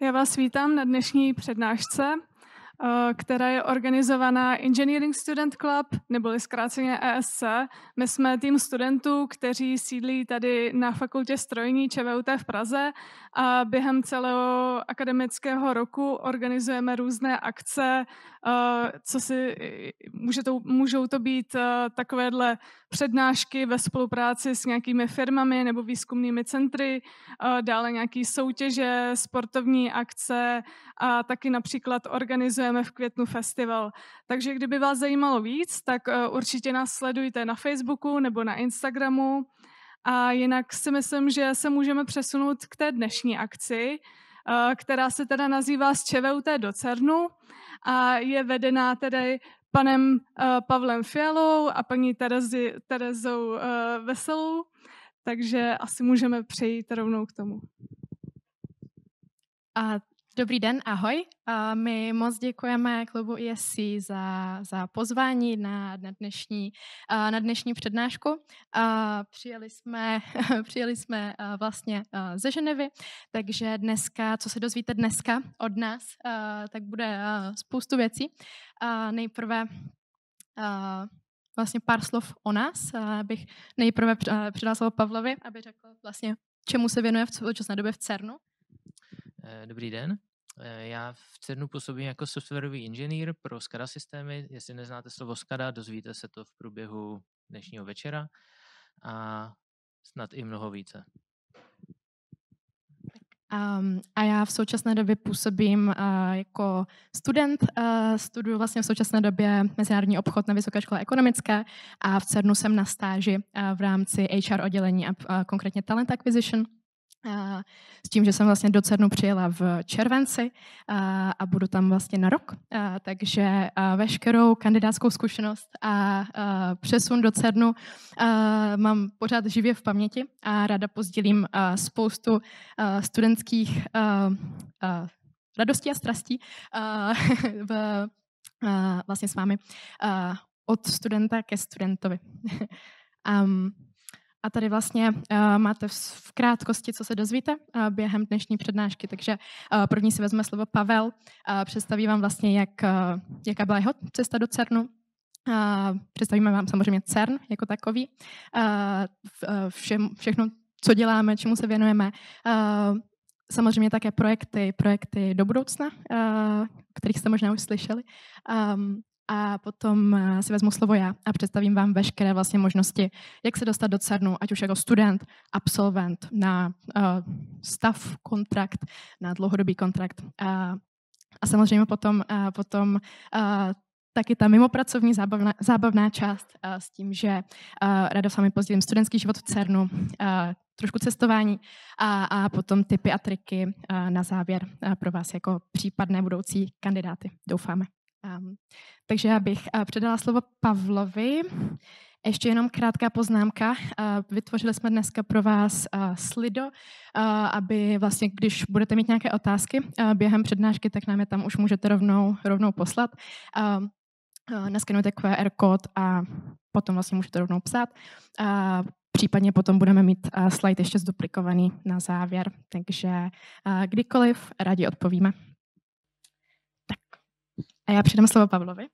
Já vás vítám na dnešní přednášce, která je organizovaná Engineering Student Club, neboli zkráceně ESC. My jsme tým studentů, kteří sídlí tady na fakultě strojní ČVUT v Praze a během celého akademického roku organizujeme různé akce, můžou to být takovéhle přednášky ve spolupráci s nějakými firmami nebo výzkumnými centry, dále nějaké soutěže, sportovní akce a taky například organizujeme v květnu festival. Takže kdyby vás zajímalo víc, tak určitě nás sledujte na Facebooku nebo na Instagramu. A jinak si myslím, že se můžeme přesunout k té dnešní akci, která se teda nazývá Z ČVUT do CERNu a je vedená tedy panem Pavlem Fialou a paní Terezou Veselou, takže asi můžeme přejít rovnou k tomu. Dobrý den, ahoj. My moc děkujeme klubu ESC za pozvání na dnešní přednášku. Přijeli jsme vlastně ze Ženevy, takže dneska, co se dozvíte dneska od nás, tak bude spoustu věcí. Nejprve vlastně pár slov o nás. Bych nejprve předal slovo Pavlovi, aby řekl vlastně, čemu se věnuje v současné době v CERNu. Dobrý den. Já v CERNu působím jako softwarový inženýr pro SCADA systémy. Jestli neznáte slovo SCADA, dozvíte se to v průběhu dnešního večera a snad i mnoho více. A já v současné době působím jako student. Studuju vlastně v současné době mezinárodní obchod na Vysoké škole ekonomické a v CERNu jsem na stáži v rámci HR oddělení a konkrétně Talent Acquisition. S tím, že jsem vlastně do CERNu přijela v červenci a budu tam vlastně na rok. Takže veškerou kandidátskou zkušenost a přesun do CERNu mám pořád živě v paměti a ráda pozdílím spoustu studentských radostí a strastí vlastně s vámi od studenta ke studentovi. A tady vlastně máte v krátkosti, co se dozvíte během dnešní přednášky. Takže první si vezme slovo Pavel, představí vám vlastně, jaká byla jeho cesta do CERNu. Představíme vám samozřejmě CERN jako takový, všechno, co děláme, čemu se věnujeme. Samozřejmě také projekty do budoucna, o kterých jste možná už slyšeli. A potom si vezmu slovo já a představím vám veškeré vlastně možnosti, jak se dostat do CERNu, ať už jako student, absolvent, na stav kontrakt, na dlouhodobý kontrakt. A samozřejmě potom taky ta mimopracovní zábavná část s tím, že ráda s vámi pozdílím studentský život v CERNu, trošku cestování a potom tipy a triky na závěr pro vás jako případné budoucí kandidáty, doufáme. Takže já bych předala slovo Pavlovi. Ještě jenom krátká poznámka. Vytvořili jsme dneska pro vás Slido, aby vlastně, když budete mít nějaké otázky během přednášky, tak nám je tam už můžete rovnou poslat. Naskenujte QR kód a potom vlastně můžete rovnou psát. Případně potom budeme mít slide ještě zduplikovaný na závěr, takže kdykoliv rádi odpovíme. A já předám slovo Pavlovi.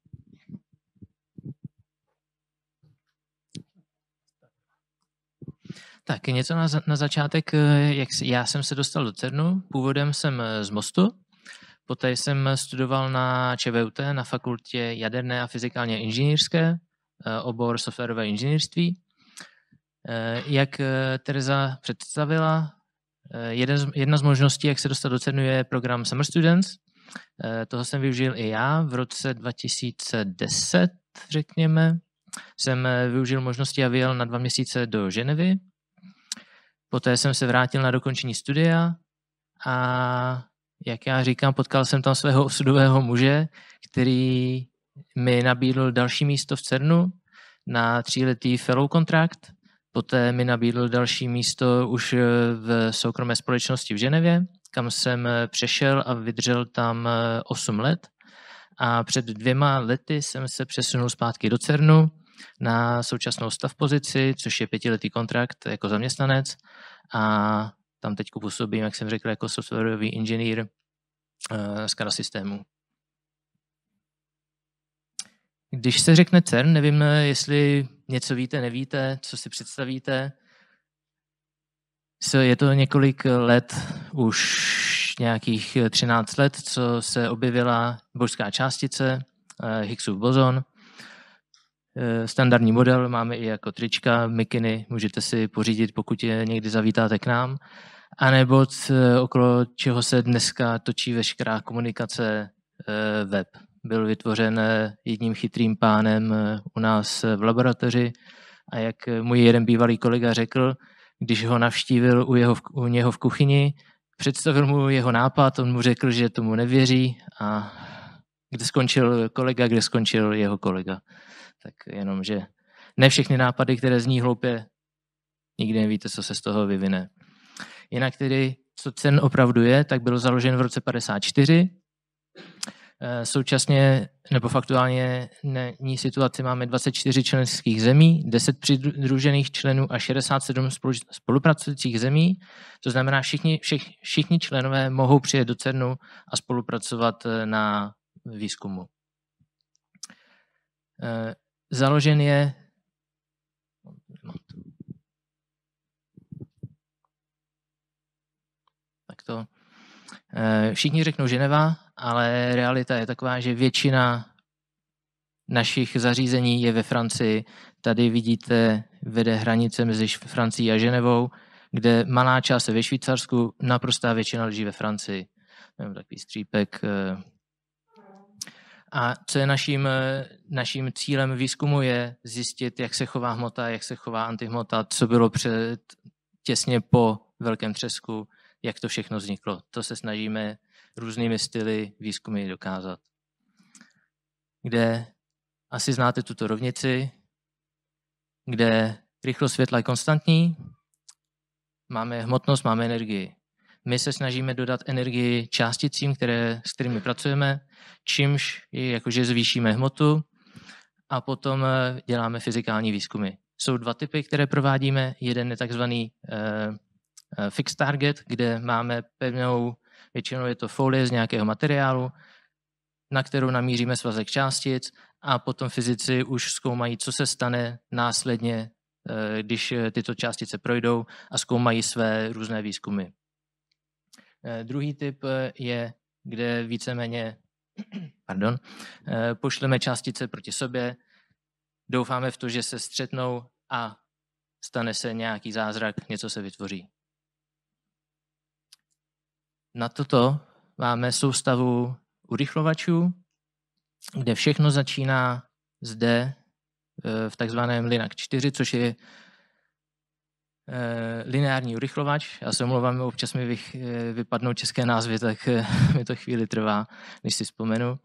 Tak něco na začátek, jak já jsem se dostal do CERNu. Původem jsem z Mostu, poté jsem studoval na ČVUT, na fakultě jaderné a fyzikálně inženýrské, obor softwarové inženýrství. Jak Tereza představila, jedna z možností, jak se dostat do CERNu, je program Summer Students. Toho jsem využil i já v roce 2010, řekněme. Jsem využil možnosti a vyjel na 2 měsíce do Ženevy. Poté jsem se vrátil na dokončení studia a, jak já říkám, potkal jsem tam svého osudového muže, který mi nabídl další místo v CERNu na 3letý fellow kontrakt. Poté mi nabídl další místo už v soukromé společnosti v Ženevě, kam jsem přešel a vydržel tam 8 let. A před 2 lety jsem se přesunul zpátky do CERNu na současnou stav pozici, což je 5letý kontrakt jako zaměstnanec. A tam teď působím, jak jsem řekl, jako softwarový inženýr SCADA systémů. Když se řekne CERN, nevím, jestli něco víte, nevíte, co si představíte. Je to několik let, už nějakých 13 let, co se objevila božská částice, Higgsův bozon. Standardní model máme i jako trička, mikiny, můžete si pořídit, pokud je někdy zavítáte k nám. A nebo okolo čeho se dneska točí veškerá komunikace, web. Byl vytvořen jedním chytrým pánem u nás v laboratoři a jak můj jeden bývalý kolega řekl, když ho navštívil u něho v kuchyni, představil mu jeho nápad, on mu řekl, že tomu nevěří a kde skončil kolega, kde skončil jeho kolega. Tak jenom, že ne všechny nápady, které zní hloupě, nikdy nevíte, co se z toho vyvine. Jinak tedy, co CERN opravdu je, tak byl založen v roce 1954. Současně, nebo faktuálně ní situaci máme 24 členských zemí, 10 přidružených členů a 67 spolupracujících zemí. To znamená, všichni členové mohou přijet do CERNu a spolupracovat na výzkumu. Založen je takto. Všichni řeknou Ženeva, ale realita je taková, že většina našich zařízení je ve Francii. Tady vidíte, vede hranice mezi Francií a Ženevou, kde malá část je ve Švýcarsku, naprostá většina leží ve Francii. Takový střípek. A co je naším cílem výzkumu je zjistit, jak se chová hmota, jak se chová antihmota, co bylo těsně po velkém třesku, jak to všechno vzniklo. To se snažíme různými styly výzkumy dokázat. Kde asi znáte tuto rovnici, kde rychlost světla je konstantní, máme hmotnost, máme energii. My se snažíme dodat energii částicím, s kterými pracujeme, čímž jakože zvýšíme hmotu a potom děláme fyzikální výzkumy. Jsou dva typy, které provádíme. Jeden je takzvaný fixed target, kde máme většinou je to folie z nějakého materiálu, na kterou namíříme svazek částic a potom fyzici už zkoumají, co se stane následně, když tyto částice projdou a zkoumají své různé výzkumy. Druhý typ je, kde víceméně pošleme částice proti sobě, doufáme v to, že se střetnou a stane se nějaký zázrak, něco se vytvoří. Na toto máme soustavu urychlovačů, kde všechno začíná zde v takzvaném LINAC 4, což je lineární urychlovač. Já se omlouvám, občas mi vypadnou české názvy, tak mi to chvíli trvá, než si vzpomenu.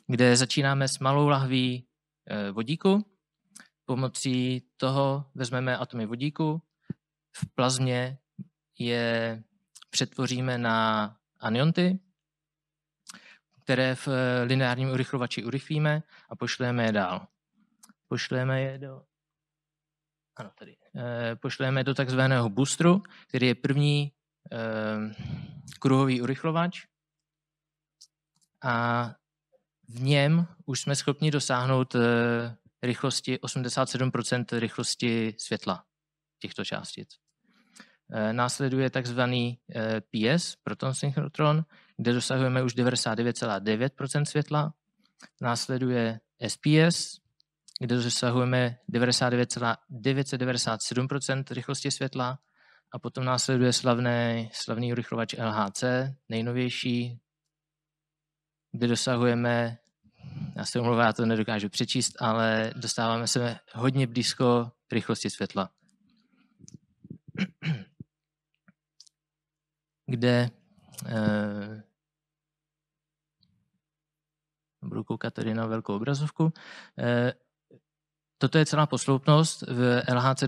Kde začínáme s malou lahví vodíku. Pomocí toho vezmeme atomy vodíku. V plazmě je přetvoříme na anionty, které v lineárním urychlovači urychlíme a pošleme je dál. Pošleme do takzvaného boostru, který je první kruhový urychlovač a v něm už jsme schopni dosáhnout rychlosti 87% rychlosti světla těchto částic. Následuje takzvaný PS, proton synchrotron, kde dosahujeme už 99,9% světla. Následuje SPS, kde dosahujeme 99,997% rychlosti světla. A potom následuje slavný urychlovač LHC, nejnovější, kde dosahujeme, já se omlouvám, já to nedokážu přečíst, ale dostáváme se hodně blízko rychlosti světla. Kde budu koukat tady na velkou obrazovku. Toto je celá posloupnost. V LHC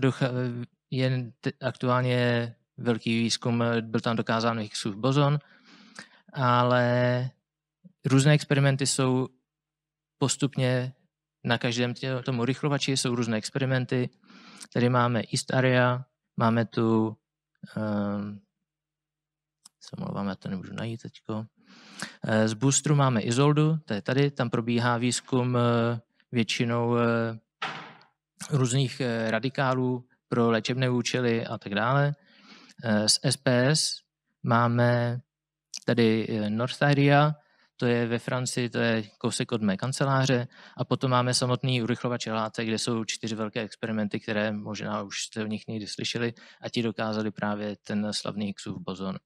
je aktuálně velký výzkum, byl tam dokázán Higgsův bozon, ale různé experimenty jsou postupně na každém tomu urychlovači, jsou různé experimenty. Tady máme East Area, máme tu, se omlouvám, já to nemůžu najít teďko. Z boostru máme Izoldu, to je tady, tam probíhá výzkum většinou různých radikálů pro léčebné účely a tak dále. Z SPS máme tady Northaria, to je ve Francii, to je kousek od mé kanceláře, a potom máme samotný urychlovač látek, kde jsou 4 velké experimenty, které možná už jste o nich někdy slyšeli, a ti dokázali právě ten slavný Higgsův bozon.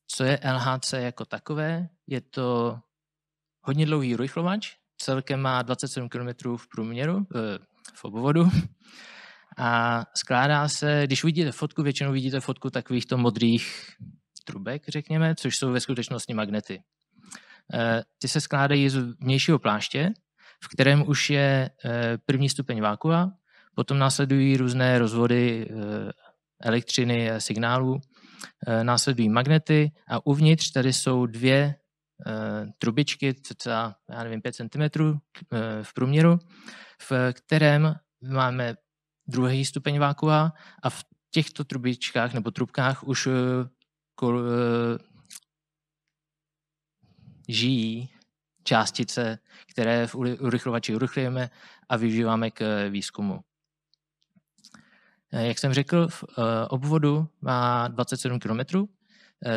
Co je LHC jako takové? Je to hodně dlouhý urychlovač, celkem má 27 km v průměru, v obvodu, a skládá se, když vidíte fotku, většinou vidíte fotku takovýchto modrých trubek, řekněme, což jsou ve skutečnosti magnety. Ty se skládají z vnějšího pláště, v kterém už je první stupeň vákua, potom následují různé rozvody elektřiny a signálů, následují magnety a uvnitř tady jsou 2 trubičky, cca, já nevím, 5 cm v průměru, v kterém máme druhý stupeň vákua a v těchto trubičkách nebo trubkách už žijí částice, které v urychlovači urychlujeme a využíváme k výzkumu. Jak jsem řekl, v obvodu má 27 km.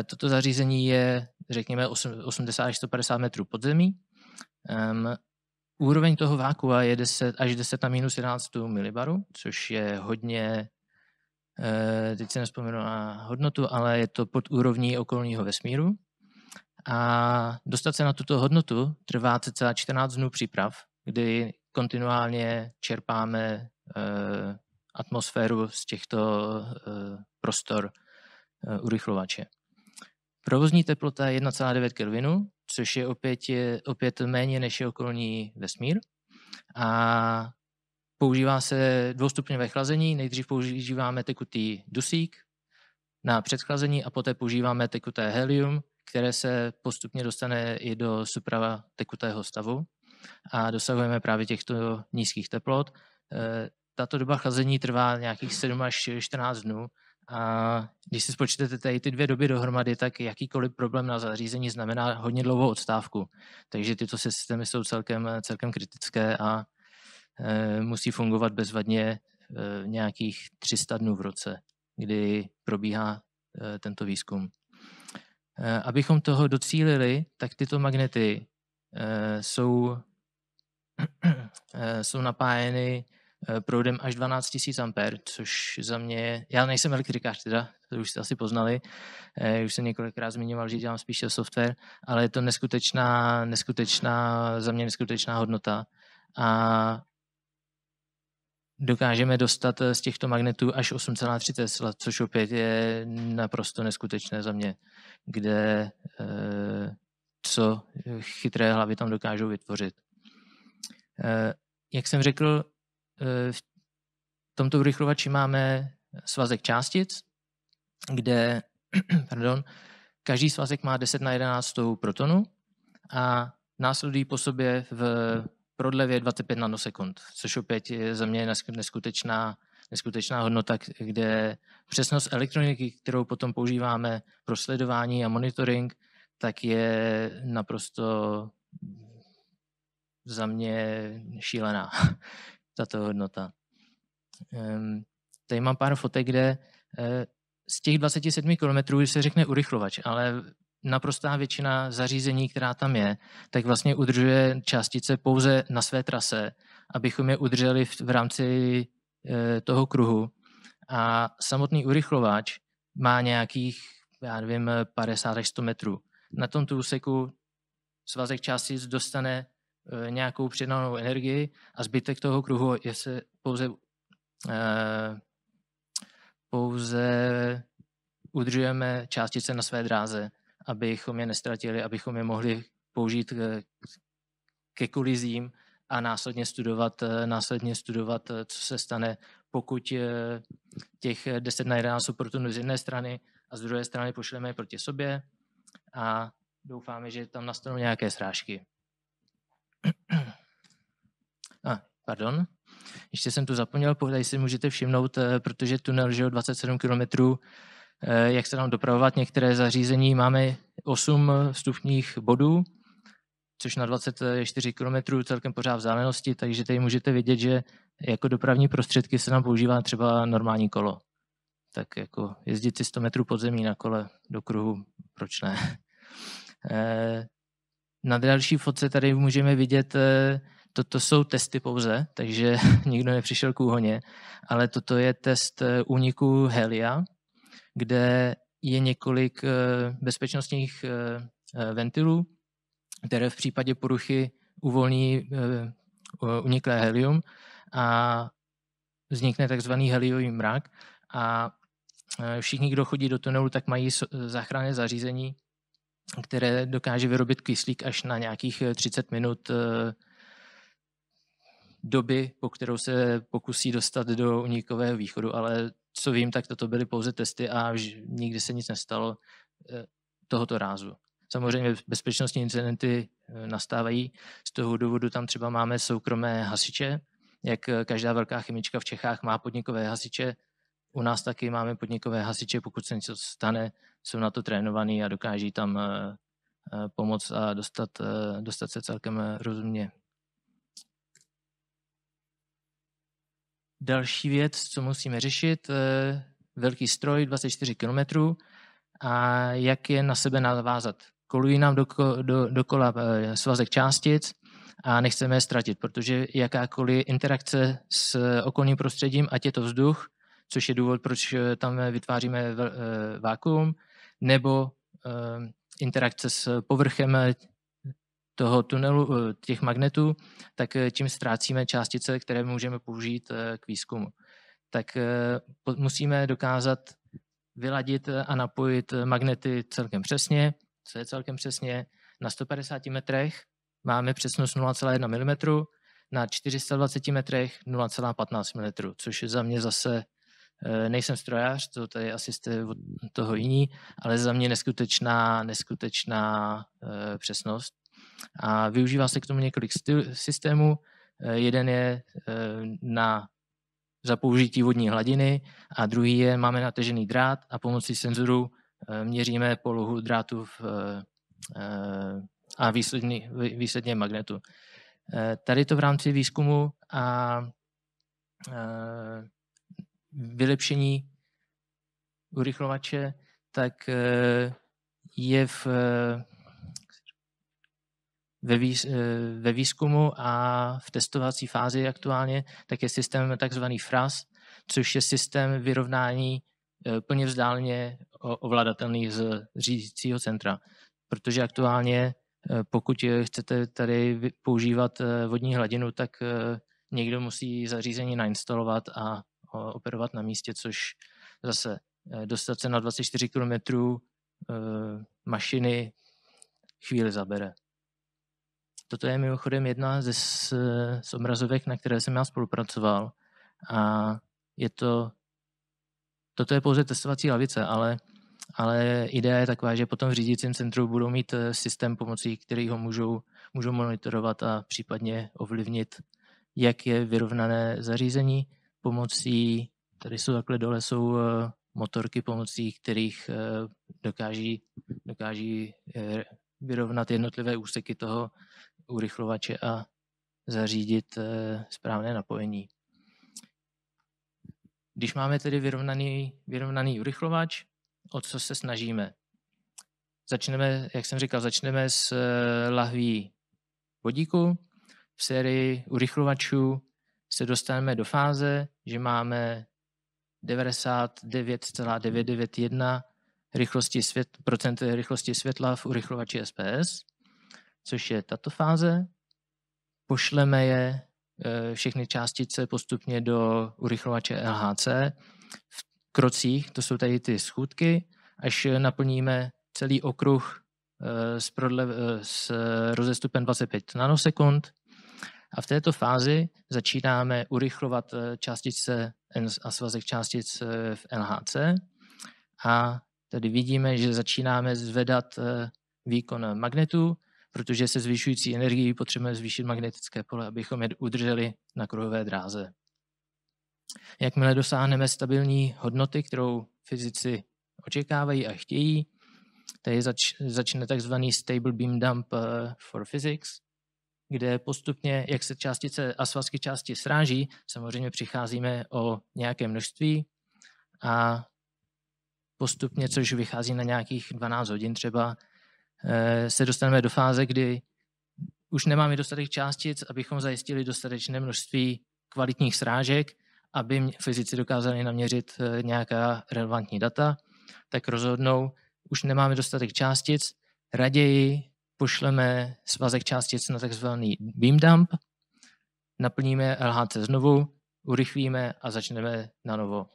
Toto zařízení je, řekněme, 80 až 150 metrů pod zemí. Úroveň toho vákua je 10 až 10 na minus 11 milibaru, což je hodně, teď se nevzpomenu na hodnotu, ale je to pod úrovní okolního vesmíru. A dostat se na tuto hodnotu trvá cca 14 dnů příprav, kdy kontinuálně čerpáme atmosféru z těchto prostor urychlovače. Provozní teplota je 1,9 Kelvinu, což je opět méně než je okolní vesmír. A používá se dvoustupňové chlazení. Nejdřív používáme tekutý dusík na předchlazení a poté používáme tekuté helium, které se postupně dostane i do supratekutého stavu. A dosahujeme právě těchto nízkých teplot. Tato doba chlazení trvá nějakých 7 až 14 dnů. A když si spočtete tady ty 2 doby dohromady, tak jakýkoliv problém na zařízení znamená hodně dlouhou odstávku. Takže tyto systémy jsou celkem kritické a musí fungovat bezvadně nějakých 300 dnů v roce, kdy probíhá tento výzkum. Abychom toho docílili, tak tyto magnety jsou napájeny proudem až 12 000 A, což za mě, já nejsem elektrikář teda, to už jste asi poznali, už jsem několikrát zmiňoval, že dělám spíše software, ale je to za mě neskutečná hodnota a dokážeme dostat z těchto magnetů až 8,3 Tesla, což opět je naprosto neskutečné za mě, kde co chytré hlavy tam dokážou vytvořit. Jak jsem řekl, v tomto urychlovači máme svazek částic, kde každý svazek má 10 na 11 protonu a následují po sobě v prodlevě 25 nanosekund, což opět je za mě neskutečná hodnota, kde přesnost elektroniky, kterou potom používáme pro sledování a monitoring, tak je naprosto za mě šílená, tato hodnota. Tady mám pár fotek, kde z těch 27 km se řekne urychlovač, ale naprostá většina zařízení, která tam je, tak vlastně udržuje částice pouze na své trase, abychom je udrželi v rámci toho kruhu. A samotný urychlovač má nějakých, já nevím, 50 až 100 metrů. Na tomto úseku svazek částic dostane nějakou přidanou energii a zbytek toho kruhu je se pouze udržujeme částice na své dráze, abychom je nestratili, abychom je mohli použít ke kolizím a následně studovat, co se stane, pokud těch 10 na 11 protonů z jedné strany a z druhé strany pošleme je proti sobě a doufáme, že tam nastanou nějaké srážky. Pardon. Ještě jsem tu zapomněl, tady si můžete všimnout, protože tunel, že 27 km, jak se tam dopravovat některé zařízení, máme 8 vstupních bodů, což na 24 km celkem pořád vzdálenosti, takže tady můžete vidět, že jako dopravní prostředky se nám používá třeba normální kolo. Tak jako jezdit si 100 metrů pod zemí na kole do kruhu, proč ne? Na další fotce tady můžeme vidět, toto jsou testy pouze, takže nikdo nepřišel k úhoně, ale toto je test úniku helia, kde je několik bezpečnostních ventilů, které v případě poruchy uvolní uniklé helium a vznikne takzvaný heliový mrak. A všichni, kdo chodí do tunelu, tak mají záchranné zařízení, které dokáže vyrobit kyslík až na nějakých 30 minut doby, po kterou se pokusí dostat do unikového východu, ale co vím, tak toto byly pouze testy a nikdy se nic nestalo tohoto rázu. Samozřejmě bezpečnostní incidenty nastávají, z toho důvodu tam třeba máme soukromé hasiče, jak každá velká chemička v Čechách má podnikové hasiče, u nás taky máme podnikové hasiče, pokud se něco stane, jsou na to trénovaní a dokáží tam pomoct a dostat se celkem rozumně. Další věc, co musíme řešit, velký stroj, 24 km a jak je na sebe navázat. Kolují nám dokola svazek částic a nechceme je ztratit, protože jakákoliv interakce s okolním prostředím, ať je to vzduch, což je důvod, proč tam vytváříme vákuum, nebo interakce s povrchem toho tunelu, těch magnetů, tak tím ztrácíme částice, které můžeme použít k výzkumu. Tak musíme dokázat vyladit a napojit magnety celkem přesně, co je celkem přesně. Na 150 metrech máme přesnost 0,1 mm, na 420 metrech 0,15 mm, což za mě zase nejsem strojař, to tady asi jste od toho jiní, ale za mě neskutečná přesnost. A využívá se k tomu několik systémů. Jeden je za použití vodní hladiny a druhý je, máme natažený drát a pomocí senzoru měříme polohu drátu a výsledně magnetu. Tady to v rámci výzkumu a vylepšení urychlovače, tak je ve výzkumu a v testovací fázi aktuálně, tak je systém takzvaný FRAS, což je systém vyrovnání plně vzdáleně ovladatelný z řídícího centra. Protože aktuálně, pokud chcete tady používat vodní hladinu, tak někdo musí zařízení nainstalovat a operovat na místě, což zase dostat se na 24 km mašiny chvíli zabere. Toto je mimochodem jedna z obrazovek, na které jsem já spolupracoval. A toto je pouze testovací lavice, ale idea je taková, že potom v řídícím centru budou mít systém, pomocí kterého můžou monitorovat a případně ovlivnit, jak je vyrovnané zařízení. Pomocí, tady jsou takhle dole, jsou motorky, pomocí kterých dokáží vyrovnat jednotlivé úseky toho urychlovače a zařídit správné napojení. Když máme tedy vyrovnaný urychlovač, o co se snažíme? Jak jsem říkal, začneme s lahví vodíku. V sérii urychlovačů se dostaneme do fáze, že máme 99,991% rychlosti světla v urychlovači SPS, což je tato fáze. Pošleme všechny částice postupně do urychlovače LHC v krocích, to jsou tady ty schůdky, až naplníme celý okruh s rozestupem 25 nanosekund. A v této fázi začínáme urychlovat částice a svazek částic v LHC. A tady vidíme, že začínáme zvedat výkon magnetů, protože se zvyšující energií potřebujeme zvýšit magnetické pole, abychom je udrželi na kruhové dráze. Jakmile dosáhneme stabilní hodnoty, kterou fyzici očekávají a chtějí, Tady začne takzvaný Stable Beam Dump for Physics, kde postupně, jak se částice a svazky části sráží, samozřejmě přicházíme o nějaké množství a postupně, což vychází na nějakých 12 hodin třeba, se dostaneme do fáze, kdy už nemáme dostatek částic, abychom zajistili dostatečné množství kvalitních srážek, aby fyzici dokázali naměřit nějaká relevantní data, tak rozhodnou, už nemáme dostatek částic, raději pošleme svazek částic na takzvaný beam dump, naplníme LHC znovu, urychlíme a začneme na novo.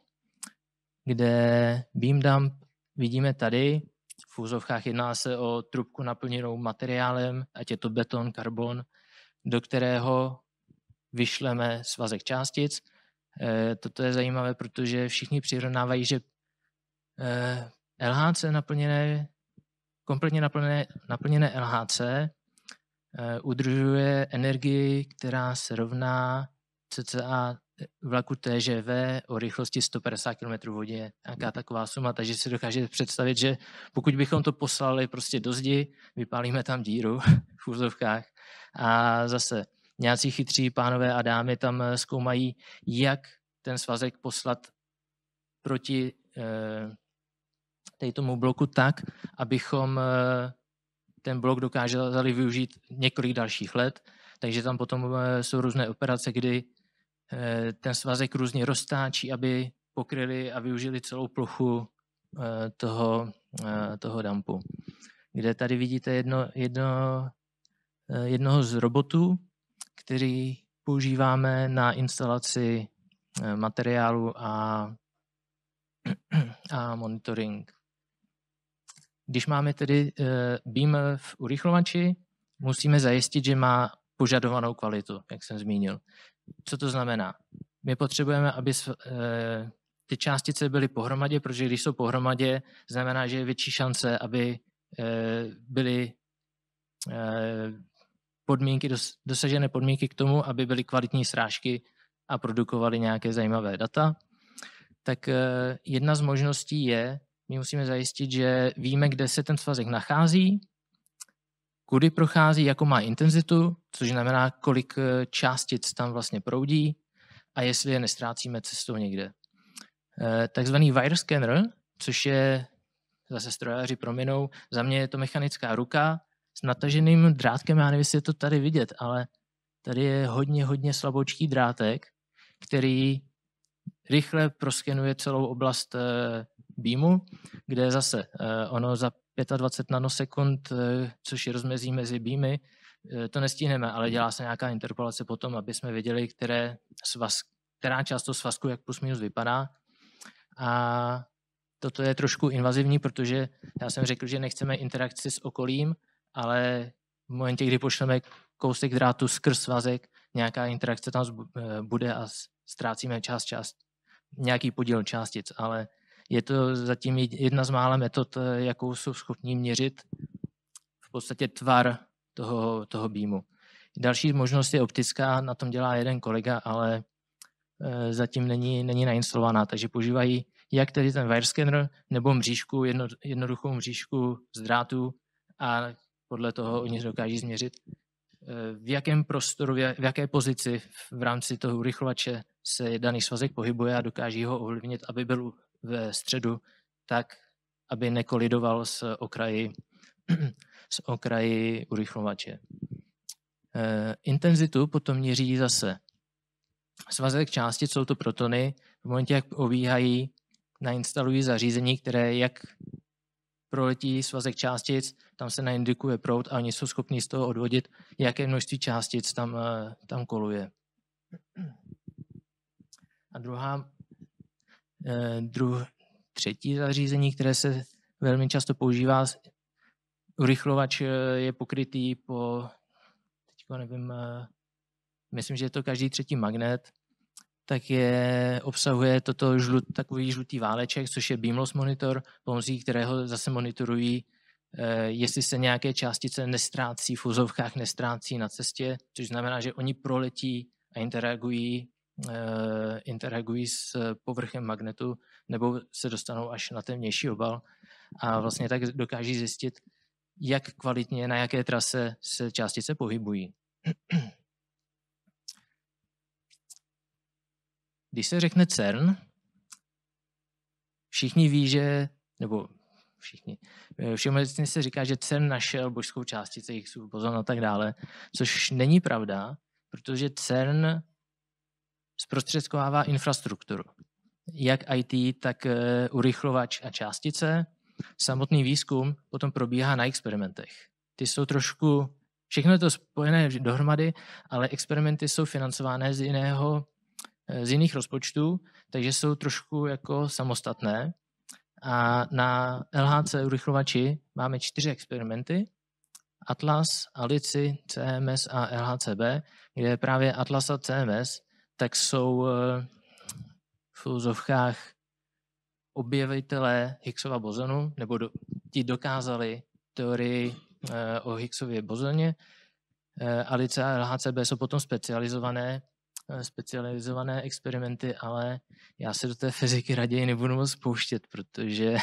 Kde beam dump vidíme tady, v úzovkách jedná se o trubku naplněnou materiálem, ať je to beton, karbon, do kterého vyšleme svazek částic. Toto je zajímavé, protože všichni přirovnávají, že LHC kompletně naplněné LHC udržuje energii, která se rovná cca vlaku TGV o rychlosti 150 km v hodině. Nějaká taková suma, takže si dokážete představit, že pokud bychom to poslali prostě do zdi, vypálíme tam díru v úzovkách a zase nějací chytří pánové a dámy tam zkoumají, jak ten svazek poslat proti tomu bloku tak, abychom ten blok dokázali využít několik dalších let. Takže tam potom jsou různé operace, kdy ten svazek různě roztáčí, aby pokryli a využili celou plochu toho dumpu. Kde tady vidíte jednoho z robotů, který používáme na instalaci materiálu a monitoring. Když máme tedy beam v urychlovači, musíme zajistit, že má požadovanou kvalitu, jak jsem zmínil. Co to znamená? My potřebujeme, aby ty částice byly pohromadě, protože když jsou pohromadě, znamená, že je větší šance, aby byly dosažené podmínky k tomu, aby byly kvalitní srážky a produkovaly nějaké zajímavé data. Tak jedna z možností je, my musíme zajistit, že víme, kde se ten svazek nachází, kudy prochází, jakou má intenzitu, což znamená, kolik částic tam vlastně proudí a jestli je nestrácíme cestou někde. Takzvaný wire scanner, což je, zase strojaři prominou, za mě je to mechanická ruka s nataženým drátkem, já nevím, jestli je to tady vidět, ale tady je hodně slaboučký drátek, který rychle proskenuje celou oblast beamu, kde zase ono za 25 nanosekund, což je rozmezí mezi beamy, to nestihneme, ale dělá se nějaká interpolace potom, aby jsme věděli, která část toho svazku jak plus minus vypadá. A toto je trošku invazivní, protože já jsem řekl, že nechceme interakci s okolím, ale v momentě, kdy pošleme kousek drátu skrz svazek, nějaká interakce tam bude a ztrácíme nějaký podíl částic, ale je to zatím jedna z mála metod, jakou jsou schopní měřit v podstatě tvar toho beamu. Další možnost je optická, na tom dělá jeden kolega, ale zatím není nainstalovaná, takže používají jak tedy ten wire scanner nebo mřížku, jednoduchou mřížku z drátu a podle toho oni dokáží změřit, v jakém prostoru, v jaké pozici v rámci toho urychlovače se daný svazek pohybuje a dokáží ho ovlivnit, aby byl ve středu tak, aby nekolidoval s okraji urychlovače. Intenzitu potom měří zase svazek částic, jsou to protony. V momentě, jak obíhají, nainstalují zařízení, které jak proletí svazek částic, tam se naindikuje proud a oni jsou schopni z toho odvodit, jaké množství částic tam koluje. A třetí zařízení, které se velmi často používá, urychlovač je pokrytý teďko nevím, myslím, že je to každý třetí magnet, tak obsahuje takový žlutý váleček, což je beamloss monitor, pomocí kterého zase monitorují, jestli se nějaké částice nestrácí v uvozovkách, nestrácí na cestě, což znamená, že oni proletí a interagují s povrchem magnetu nebo se dostanou až na ten vnější obal. a vlastně tak dokáží zjistit, jak kvalitně, na jaké trase se částice pohybují. Když se řekne CERN, všichni ví, že, nebo všeobecně se říká, že CERN našel božskou částici, Higgsův bozon a tak dále, což není pravda, protože CERN zprostředkovává infrastrukturu. Jak IT, tak urychlovač a částice. Samotný výzkum potom probíhá na experimentech. Ty jsou trošku, všechno je to spojené dohromady, ale experimenty jsou financované z jiných rozpočtů, takže jsou trošku jako samostatné. A na LHC urychlovači máme 4 experimenty. Atlas, ALICI, CMS a LHCb, kde právě Atlas a CMS tak jsou v úzovkách objevitelé Higgsova bozonu, nebo ti dokázali teorii o Higgsově bozoně. ALICI a LHCb jsou potom specializované experimenty, ale já se do té fyziky raději nebudu moc pouštět, protože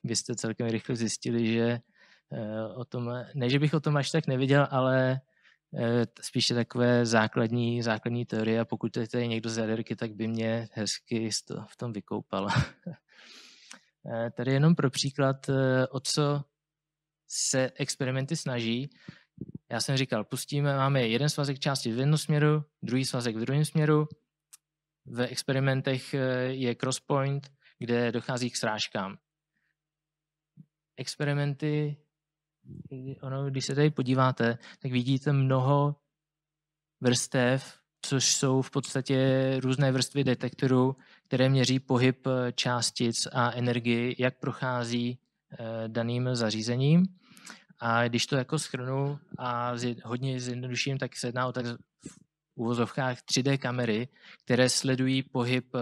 byste celkem rychle zjistili, že o tom, ne, že bych o tom až tak neviděl, ale spíše takové základní teorie, a pokud je tady někdo z jaderky, tak by mě hezky v tom vykoupal. Tady jenom pro příklad, o co se experimenty snaží. Já jsem říkal, máme jeden svazek části v jednom směru, druhý svazek v druhém směru. V experimentech je crosspoint, kde dochází k srážkám. Experimenty, když se tady podíváte, tak vidíte mnoho vrstev, což jsou v podstatě různé vrstvy detektorů, které měří pohyb částic a energii, jak prochází daným zařízením. A když to jako shrnu a hodně zjednoduším, tak se jedná o tak v uvozovkách 3D kamery, které sledují pohyb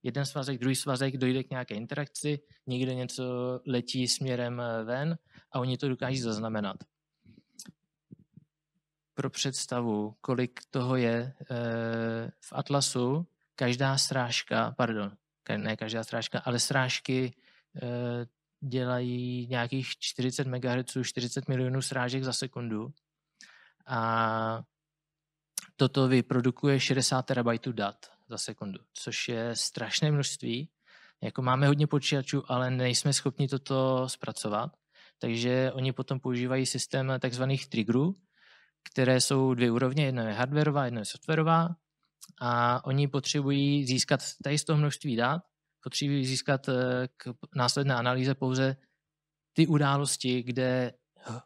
jeden svazek, druhý svazek, dojde k nějaké interakci, někde něco letí směrem ven a oni to dokáží zaznamenat. Pro představu, kolik toho je v Atlasu, ale srážky dělají nějakých 40 MHz, 40 milionů srážek za sekundu a toto vyprodukuje 60 terabajtů dat za sekundu, což je strašné množství. Jako máme hodně počítačů, ale nejsme schopni toto zpracovat, takže oni potom používají systém takzvaných triggerů, které jsou 2 úrovně, jedna je hardwarová, jedna je softwarová a oni potřebují získat tady z toho množství dat, potřebují získat k následné analýze pouze ty události, kde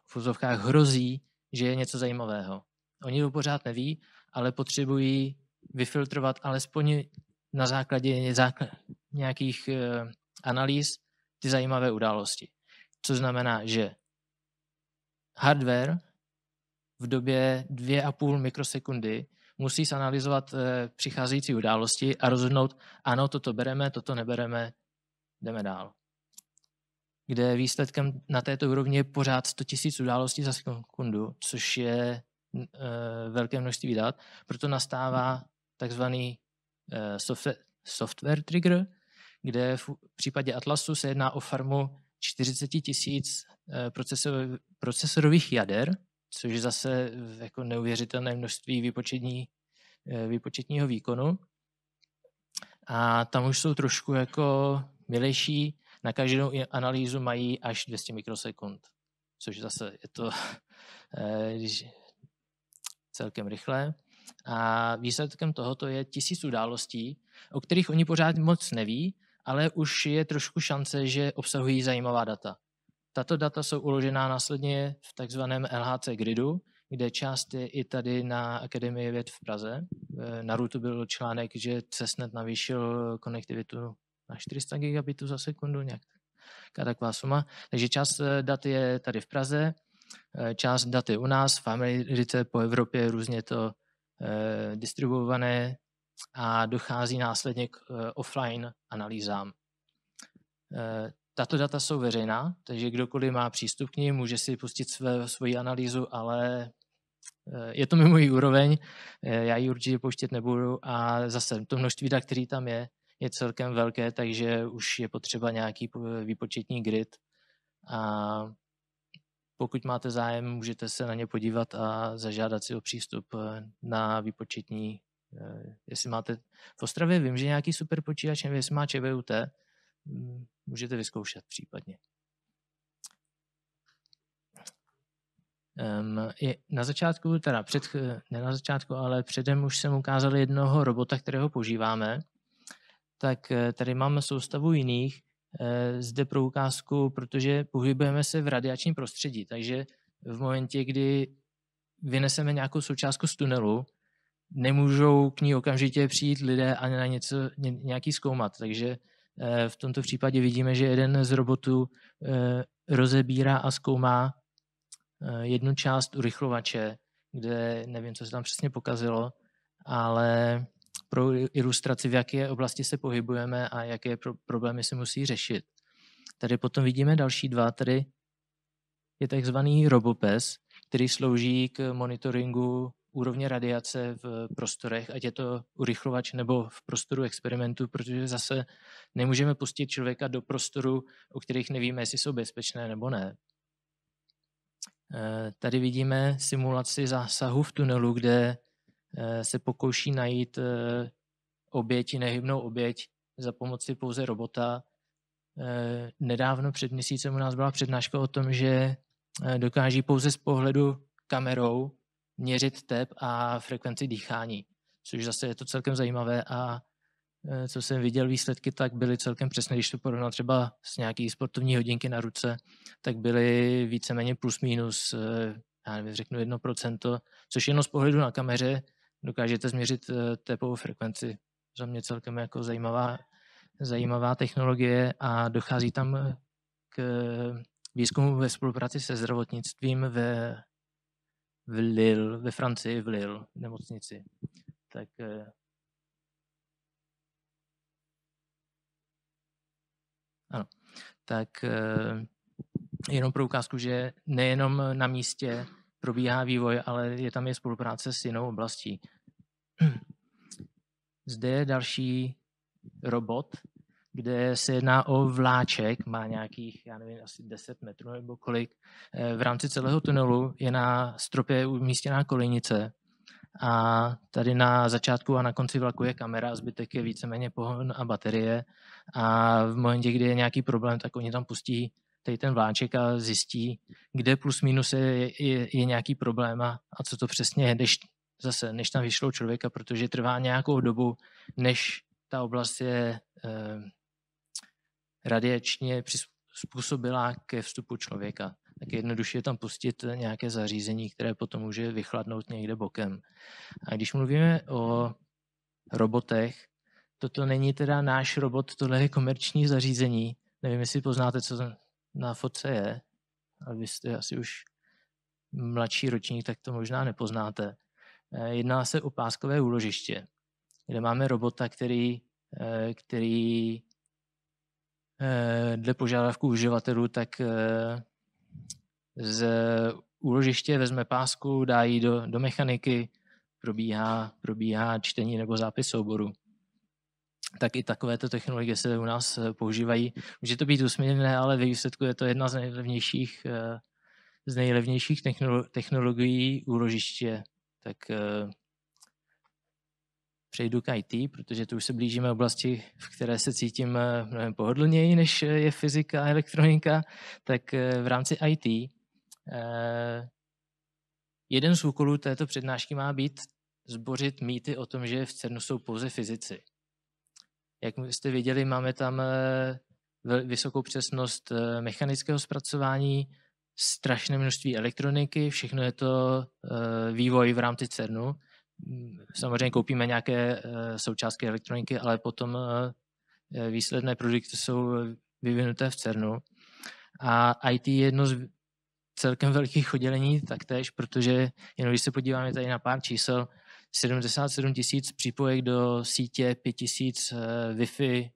v úzovkách hrozí, že je něco zajímavého. Oni to pořád neví, ale potřebují vyfiltrovat alespoň na základě nějakých analýz ty zajímavé události. Co znamená, že hardware v době 2,5 mikrosekundy musí zanalyzovat přicházející události a rozhodnout, ano, toto bereme, toto nebereme, jdeme dál. Kde výsledkem na této úrovni je pořád 100 000 událostí za sekundu, což je velké množství dat. Proto nastává takzvaný software trigger, kde v případě Atlasu se jedná o farmu 40 000 procesorových jader, což je zase jako neuvěřitelné množství výpočetního výkonu. A tam už jsou trošku jako milejší, na každou analýzu mají až 200 mikrosekund, což zase je to celkem rychle. A výsledkem tohoto je 1000 událostí, o kterých oni pořád moc neví, ale už je trošku šance, že obsahují zajímavá data. Tato data jsou uložená následně v takzvaném LHC gridu, kde část je i tady na Akademii věd v Praze. Na RUTu byl článek, že CESNET navýšil konektivitu na 400 gigabitů za sekundu, nějaká taková suma. Takže část dat je tady v Praze, část dat je u nás, v Americe, po Evropě různě to distribuované a dochází následně k offline analýzám. Tato data jsou veřejná, takže kdokoliv má přístup k ní, může si pustit svoji analýzu, ale je to mimo můj úroveň, já ji určitě pouštět nebudu a zase to množství dat, který tam je je celkem velké, takže už je potřeba nějaký výpočetní grid. A pokud máte zájem, můžete se na ně podívat a zažádat si o přístup na výpočetní. Jestli máte v Ostravě, vím, že nějaký super počítač, nevím, jestli má ČVUT, můžete vyzkoušet případně. Na začátku, ne na začátku, ale předem už jsem ukázal jednoho robota, kterého používáme. Tak tady máme soustavu jiných. Zde pro ukázku, protože pohybujeme se v radiačním prostředí, takže v momentě, kdy vyneseme nějakou součástku z tunelu, nemůžou k ní okamžitě přijít lidé a na nějaký zkoumat. Takže v tomto případě vidíme, že jeden z robotů rozebírá a zkoumá jednu část urychlovače, kde nevím, co se tam přesně pokazilo, ale pro ilustraci, v jaké oblasti se pohybujeme a jaké problémy se musí řešit. Tady potom vidíme další dva. Tady je takzvaný RoboPes, který slouží k monitoringu úrovně radiace v prostorech, ať je to urychlovač nebo v prostoru experimentu, protože zase nemůžeme pustit člověka do prostoru, o kterých nevíme, jestli jsou bezpečné nebo ne. Tady vidíme simulaci zásahu v tunelu, kde se pokouší najít nehybnou oběť za pomoci pouze robota. Nedávno před měsícem u nás byla přednáška o tom, že dokáží pouze z pohledu kamerou měřit tep a frekvenci dýchání, což zase je to celkem zajímavé a co jsem viděl výsledky, tak byly celkem přesné, když to porovnal třeba s nějaký sportovní hodinky na ruce, tak byly víceméně plus minus, já nevím, řeknu 1%, což jenom z pohledu na kameře dokážete změřit tepovou frekvenci. Za mě celkem jako zajímavá technologie a dochází tam k výzkumu ve spolupráci se zdravotnictvím v Lille, ve Francii, v Lille, v nemocnici. Tak ano, tak jenom pro ukázku, že nejenom na místě probíhá vývoj, ale je tam spolupráce s jinou oblastí. Zde je další robot, kde se jedná o vláček, má nějakých, já nevím, asi 10 metrů nebo kolik. V rámci celého tunelu je na stropě umístěná kolejnice a tady na začátku a na konci vlaku je kamera, zbytek je víceméně pohon a baterie a v momentě, kdy je nějaký problém, tak oni tam pustí tady ten vláček a zjistí, kde plus minus je nějaký problém a co to přesně je, než tam vyšlo člověka, protože trvá nějakou dobu, než ta oblast je radiačně způsobila ke vstupu člověka. Tak jednoduše je tam pustit nějaké zařízení, které potom může vychladnout někde bokem. A když mluvíme o robotech, toto není teda náš robot, tohle je komerční zařízení. Nevím, jestli poznáte, co na fotce je. A vy jste asi už mladší ročník, tak to možná nepoznáte. Jedná se o páskové úložiště, kde máme robota, který dle požadavků uživatelů tak z úložiště vezme pásku, dá ji do mechaniky, probíhá čtení nebo zápis souboru. Tak i takovéto technologie se u nás používají. Může to být úsměvné, ale ve výsledku je to jedna z nejlevnějších technologií úložiště. Tak přejdu k IT, protože tu už se blížíme oblasti, v které se cítím mnohem pohodlněji, než je fyzika a elektronika. Tak v rámci IT jeden z úkolů této přednášky má být zbořit mýty o tom, že v CERNu jsou pouze fyzici. Jak jste viděli, máme tam vysokou přesnost mechanického zpracování, strašné množství elektroniky, všechno je to vývoj v rámci CERNu. Samozřejmě koupíme nějaké součástky elektroniky, ale potom výsledné produkty jsou vyvinuté v CERNu. A IT je jedno z celkem velkých oddělení taktéž, protože jenom když se podíváme tady na pár čísel, 77 000 přípojek do sítě, 5 000 Wi-Fi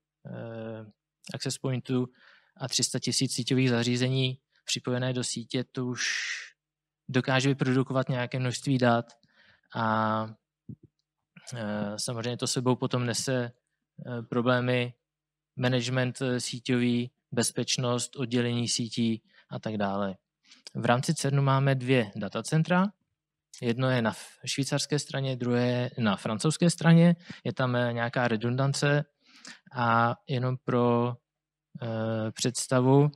access pointů a 300 000 síťových zařízení připojené do sítě, to už dokáže vyprodukovat nějaké množství dat a samozřejmě to sebou potom nese problémy management síťový, bezpečnost, oddělení sítí a tak dále. V rámci CERNu máme 2 datacentra. Jedno je na švýcarské straně, druhé je na francouzské straně. Je tam nějaká redundance a jenom pro představu,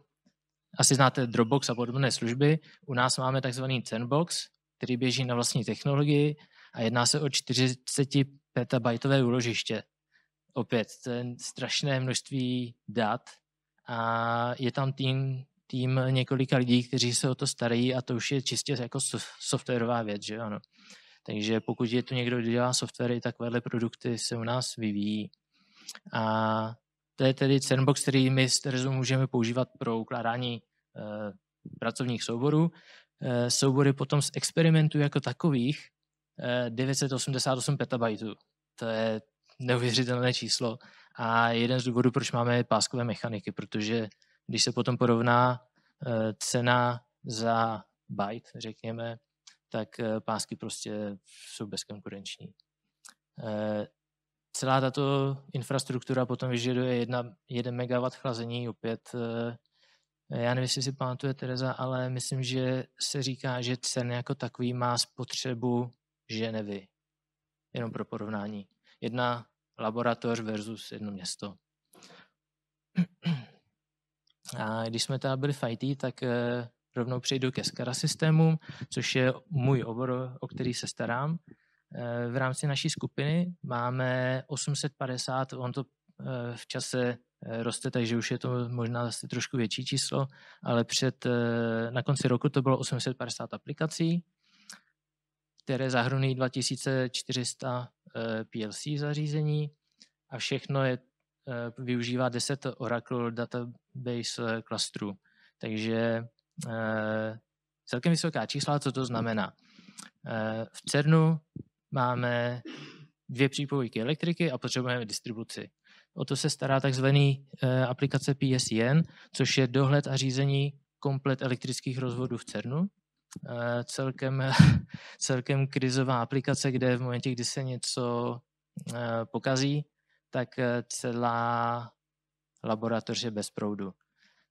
asi znáte Dropbox a podobné služby. U nás máme takzvaný CERNbox, který běží na vlastní technologii a jedná se o 40 petabajtové úložiště. Opět, to je strašné množství dat a je tam tým několika lidí, kteří se o to starají a to už je čistě jako softwarová věc, že ano. Takže pokud je tu někdo, kdo dělá softwary, takovéhle produkty se u nás vyvíjí. A to je tedy CERNbox, který my s Terezou můžeme používat pro ukládání pracovních souborů. Soubory potom z experimentů jako takových 988 petabajtů. To je neuvěřitelné číslo a jeden z důvodů, proč máme páskové mechaniky, protože když se potom porovná cena za byte, řekněme, tak pásky prostě jsou bezkonkurenční. Celá tato infrastruktura potom vyžaduje 1 MW chlazení, opět, já nevím, jestli si pamatuje Tereza, ale myslím, že se říká, že CERN jako takový má spotřebu Ženevy, jenom pro porovnání. 1 laboratoř versus 1 město. A když jsme teda byli v IT, tak rovnou přejdu ke SCADA systémům, což je můj obor, o který se starám. V rámci naší skupiny máme 850, on to v čase roste, takže už je to možná zase trošku větší číslo, ale na konci roku to bylo 850 aplikací, které zahrnují 2400 PLC zařízení a všechno využívá 10 Oracle database clusterů. Takže celkem vysoká čísla, co to znamená. V CERNu máme 2 přípojky elektriky a potřebujeme distribuci. O to se stará takzvaný aplikace PSEN, což je dohled a řízení komplet elektrických rozvodů v CERNu. Celkem krizová aplikace, kde v momentě, kdy se něco pokazí, tak celá laboratoř je bez proudu.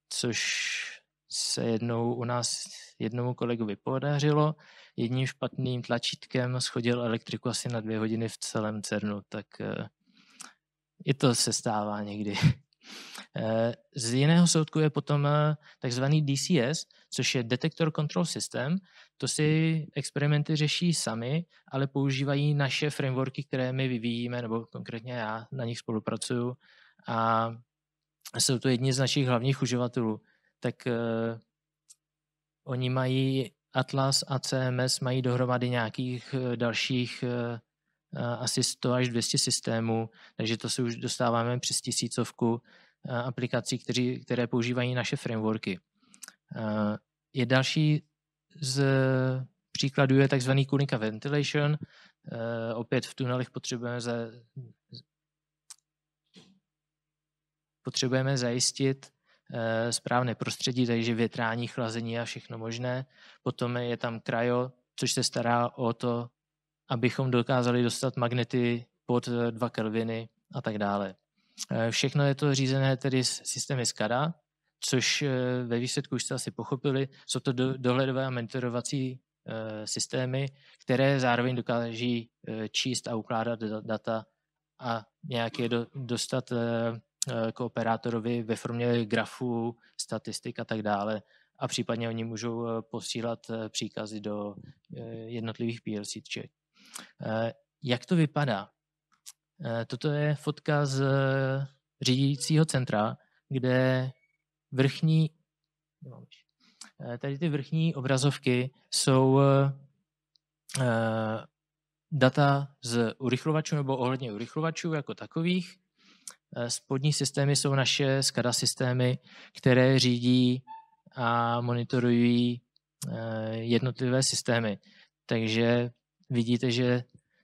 Což se jednou u nás jednomu kolegovi podařilo. Jedním špatným tlačítkem shodil elektriku asi na 2 hodiny v celém CERNu, tak i to se stává někdy. Z jiného soudku je potom takzvaný DCS, což je Detector Control System. To si experimenty řeší sami, ale používají naše frameworky, které my vyvíjíme, nebo konkrétně já na nich spolupracuju. A jsou to jedni z našich hlavních uživatelů. Tak oni mají Atlas a CMS, mají dohromady nějakých dalších asi 100 až 200 systémů, takže to se už dostáváme přes 1000 aplikací, které používají naše frameworky. Je další z příkladů je takzvaný Kunika Ventilation. Opět v tunelech potřebujeme zajistit správné prostředí, takže větrání, chlazení a všechno možné. Potom je tam cryo, což se stará o to, abychom dokázali dostat magnety pod 2 kelviny a tak dále. Všechno je to řízené tedy s systémy SCADA, což ve výsledku už jste asi pochopili, jsou to dohledové a monitorovací systémy, které zároveň dokáží číst a ukládat data a nějak je dostat k operátorovi ve formě grafů, statistik a tak dále. A případně oni můžou posílat příkazy do jednotlivých PLCček. Jak to vypadá? Toto je fotka z řídícího centra, kde tady ty vrchní obrazovky jsou data z urychlovačů nebo ohledně urychlovačů jako takových. Spodní systémy jsou naše SCADA systémy, které řídí a monitorují jednotlivé systémy. Takže vidíte, že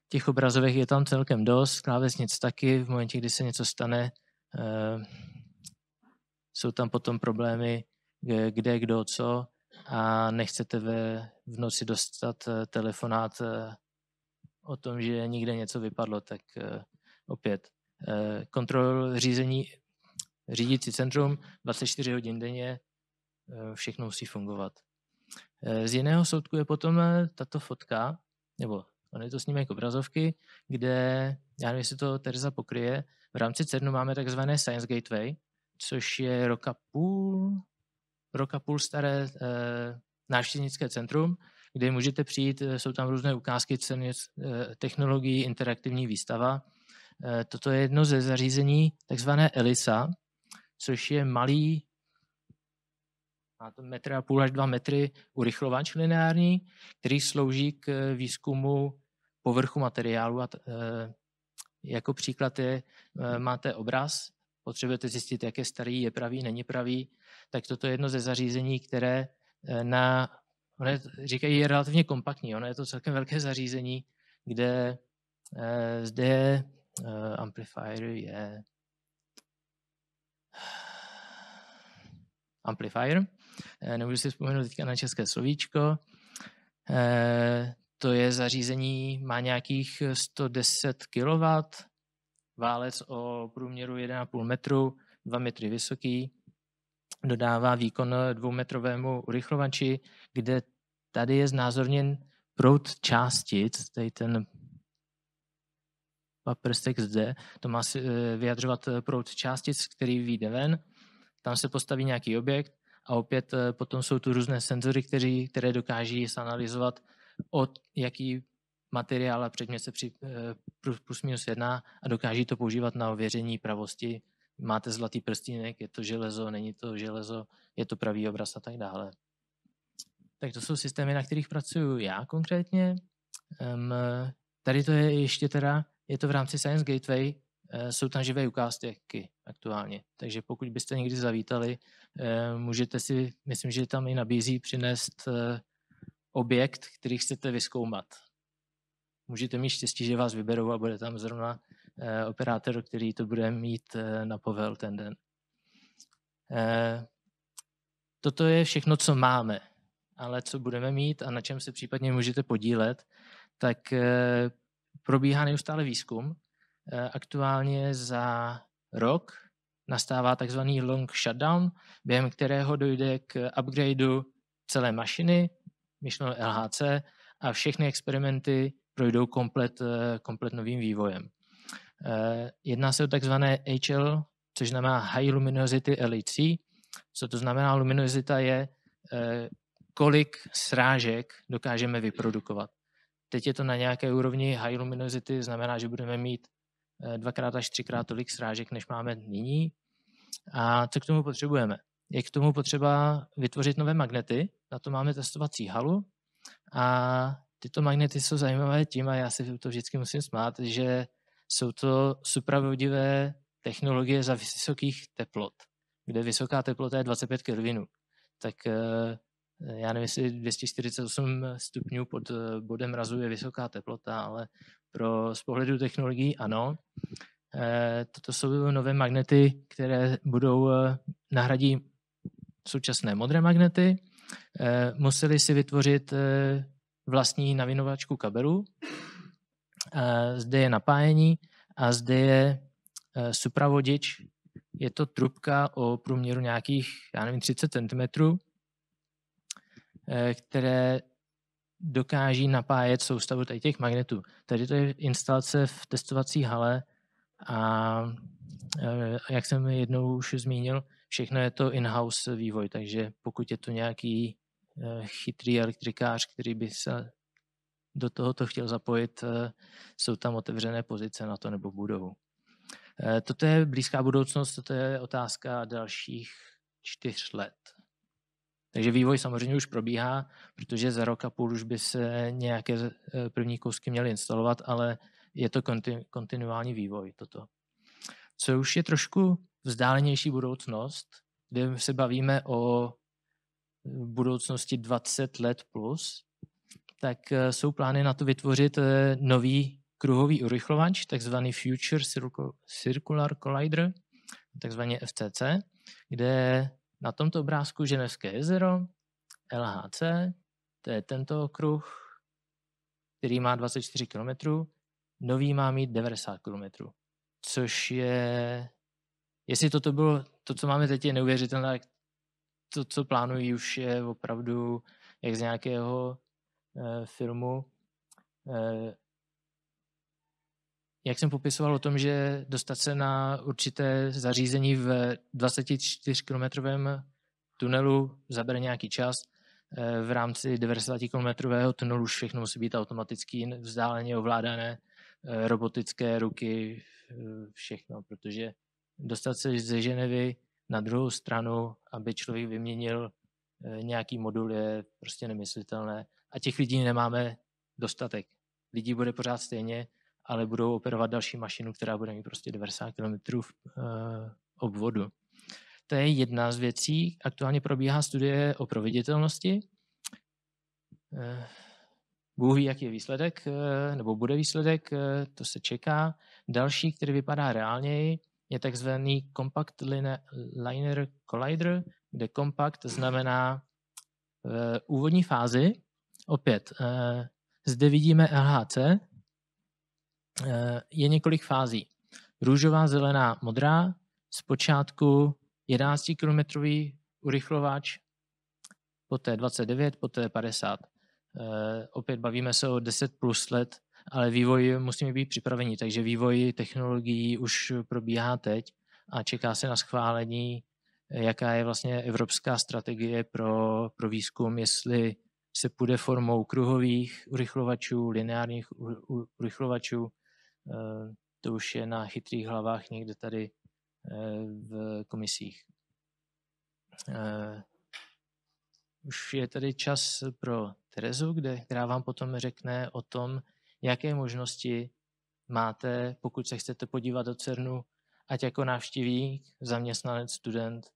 těch obrazovek je tam celkem dost, klávesnic taky, v momentě, kdy se něco stane, jsou tam potom problémy, kde, kdo, co a nechcete v noci dostat telefonát o tom, že někde něco vypadlo, tak opět kontrol řízení, řídící centrum 24 hodin denně, všechno musí fungovat. Z jiného soudku je potom tato fotka, nebo on je to snímek obrazovky, kde, já nevím, jestli to Tereza pokryje, v rámci CERNu máme takzvané Science Gateway, což je rok a půl staré návštěvnické centrum, kde můžete přijít, jsou tam různé ukázky technologií, interaktivní výstava. Toto je jedno ze zařízení, takzvané ELISA, což je malý, má to 1,5 až 2 metry urychlovač lineární, který slouží k výzkumu povrchu materiálu. Jako příklad máte obraz, potřebujete zjistit, jak je starý, je pravý, není pravý, tak toto je jedno ze zařízení, které říkají, je relativně kompaktní. Ono je to celkem velké zařízení, kde zde je amplifier. Nemůžu si vzpomenout teďka na české slovíčko. To je zařízení, má nějakých 110 kW, válec o průměru 1,5 metru, 2 metry vysoký, dodává výkon 2metrovému urychlovači, kde tady je znázorněn proud částic, tady ten paprstek zde, to má vyjadřovat proud částic, který vyjde ven, tam se postaví nějaký objekt a opět potom jsou tu různé senzory, které dokáží zanalyzovat, od jaký materiál a předmět se plus minus jedná a dokáží to používat na ověření pravosti. Máte zlatý prstínek, je to železo, není to železo, je to pravý obraz a tak dále. Tak to jsou systémy, na kterých pracuju já konkrétně. Tady to je ještě teda, je to v rámci Science Gateway, jsou tam živé ukázky aktuálně. Takže pokud byste někdy zavítali, můžete si, myslím, že tam i nabízí přinést objekt, který chcete vyzkoumat. Můžete mít štěstí, že vás vyberou a bude tam zrovna operátor, který to bude mít na povel ten den. Toto je všechno, co máme, ale co budeme mít a na čem se případně můžete podílet, tak probíhá neustále výzkum. Aktuálně za rok nastává takzvaný long shutdown, během kterého dojde k upgradeu celé mašiny, myšleno LHC, a všechny experimenty projdou komplet novým vývojem. Jedná se o takzvané HL, což znamená High Luminosity LHC. Co to znamená? Luminozita je, kolik srážek dokážeme vyprodukovat. Teď je to na nějaké úrovni high luminosity, znamená, že budeme mít 2x až 3x tolik srážek, než máme nyní. A co k tomu potřebujeme? Je k tomu potřeba vytvořit nové magnety, na to máme testovací halu a tyto magnety jsou zajímavé tím, a já si to vždycky musím smát, že jsou to supravodivé technologie za vysokých teplot, kde vysoká teplota je 25 kelvinů. Tak já nevím, jestli 248 stupňů pod bodem mrazu je vysoká teplota, ale z pohledu technologií ano. Toto jsou nové magnety, které nahradí současné modré magnety. Museli si vytvořit vlastní navinovačku kabelů. Zde je napájení a zde je supravodič. Je to trubka o průměru nějakých, 30 cm, které dokáží napájet soustavu těch magnetů. Tady to je instalace v testovací hale a jak jsem jednou už zmínil, všechno je to in-house vývoj, takže pokud je to nějaký chytrý elektrikář, který by se do tohoto chtěl zapojit, jsou tam otevřené pozice na to nebo budou. Toto je blízká budoucnost, toto je otázka dalších 4 let. Takže vývoj samozřejmě už probíhá, protože za rok a půl už by se nějaké první kousky měly instalovat, ale je to kontinuální vývoj toto. Co už je trošku vzdálenější budoucnost, kde se bavíme o budoucnosti 20 let plus, tak jsou plány na to vytvořit nový kruhový urychlovač, takzvaný Future Circular Collider, takzvaně FCC, kde na tomto obrázku Ženevské jezero, LHC, to je tento okruh, který má 24 km, nový má mít 90 km. což je, jestli toto bylo, to, co máme teď, je neuvěřitelné, to, co plánují, už je opravdu jak z nějakého filmu. Jak jsem popisoval o tom, že dostat se na určité zařízení v 24-kilometrovém tunelu zabere nějaký čas, v rámci 90-kilometrového tunelu už všechno musí být automaticky vzdáleně ovládané, robotické ruky, všechno, protože dostat se ze Ženevy na druhou stranu, aby člověk vyměnil nějaký modul, je prostě nemyslitelné. A těch lidí nemáme dostatek. Lidí bude pořád stejně, ale budou operovat další mašinu, která bude mít prostě 90 km obvodu. To je jedna z věcí. Aktuálně probíhá studie o proveditelnosti. Bůh ví, jaký je výsledek, nebo bude výsledek, to se čeká. Další, který vypadá reálněji, je takzvaný Compact Linear Collider, kde compact znamená úvodní fázi. Opět, zde vidíme LHC, je několik fází. Růžová, zelená, modrá, zpočátku 11-kilometrový urychlovač, poté 29, poté 50. Opět bavíme se o 10 plus let, ale vývoj musíme být připraveni, takže vývoj technologií už probíhá teď a čeká se na schválení, jaká je vlastně evropská strategie pro výzkum, jestli se půjde formou kruhových urychlovačů, lineárních urychlovačů. To už je na chytrých hlavách někde tady v komisích. Už je tady čas pro Terezu, která vám potom řekne o tom, jaké možnosti máte, pokud se chcete podívat do CERNu, ať jako návštěvník, zaměstnanec, student.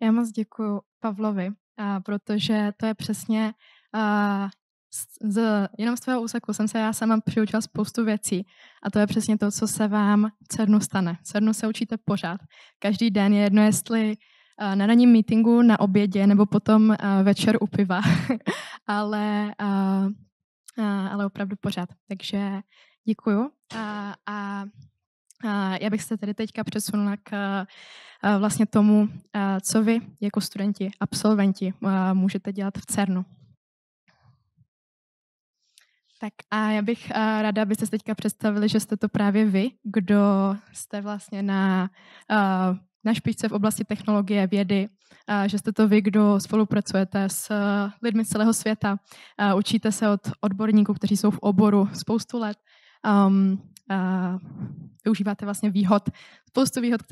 Já moc děkuji Pavlovi, protože to je přesně, jenom z tvého úseku jsem se já sama přiučila spoustu věcí a to je přesně to, co se vám v CERNu stane. V CERNu se učíte pořád. Každý den je jedno, jestli na ranním meetingu, na obědě nebo potom večer u piva, ale opravdu pořád. Takže děkuju. Já bych se tedy teďka přesunula k vlastně tomu, co vy jako studenti, absolventi můžete dělat v CERNu. Tak a já bych ráda, abyste se teďka představili, že jste to právě vy, kdo jste vlastně na špičce v oblasti technologie, vědy, že jste to vy, kdo spolupracujete s lidmi z celého světa, učíte se od odborníků, kteří jsou v oboru spoustu let, využíváte vlastně spoustu výhod,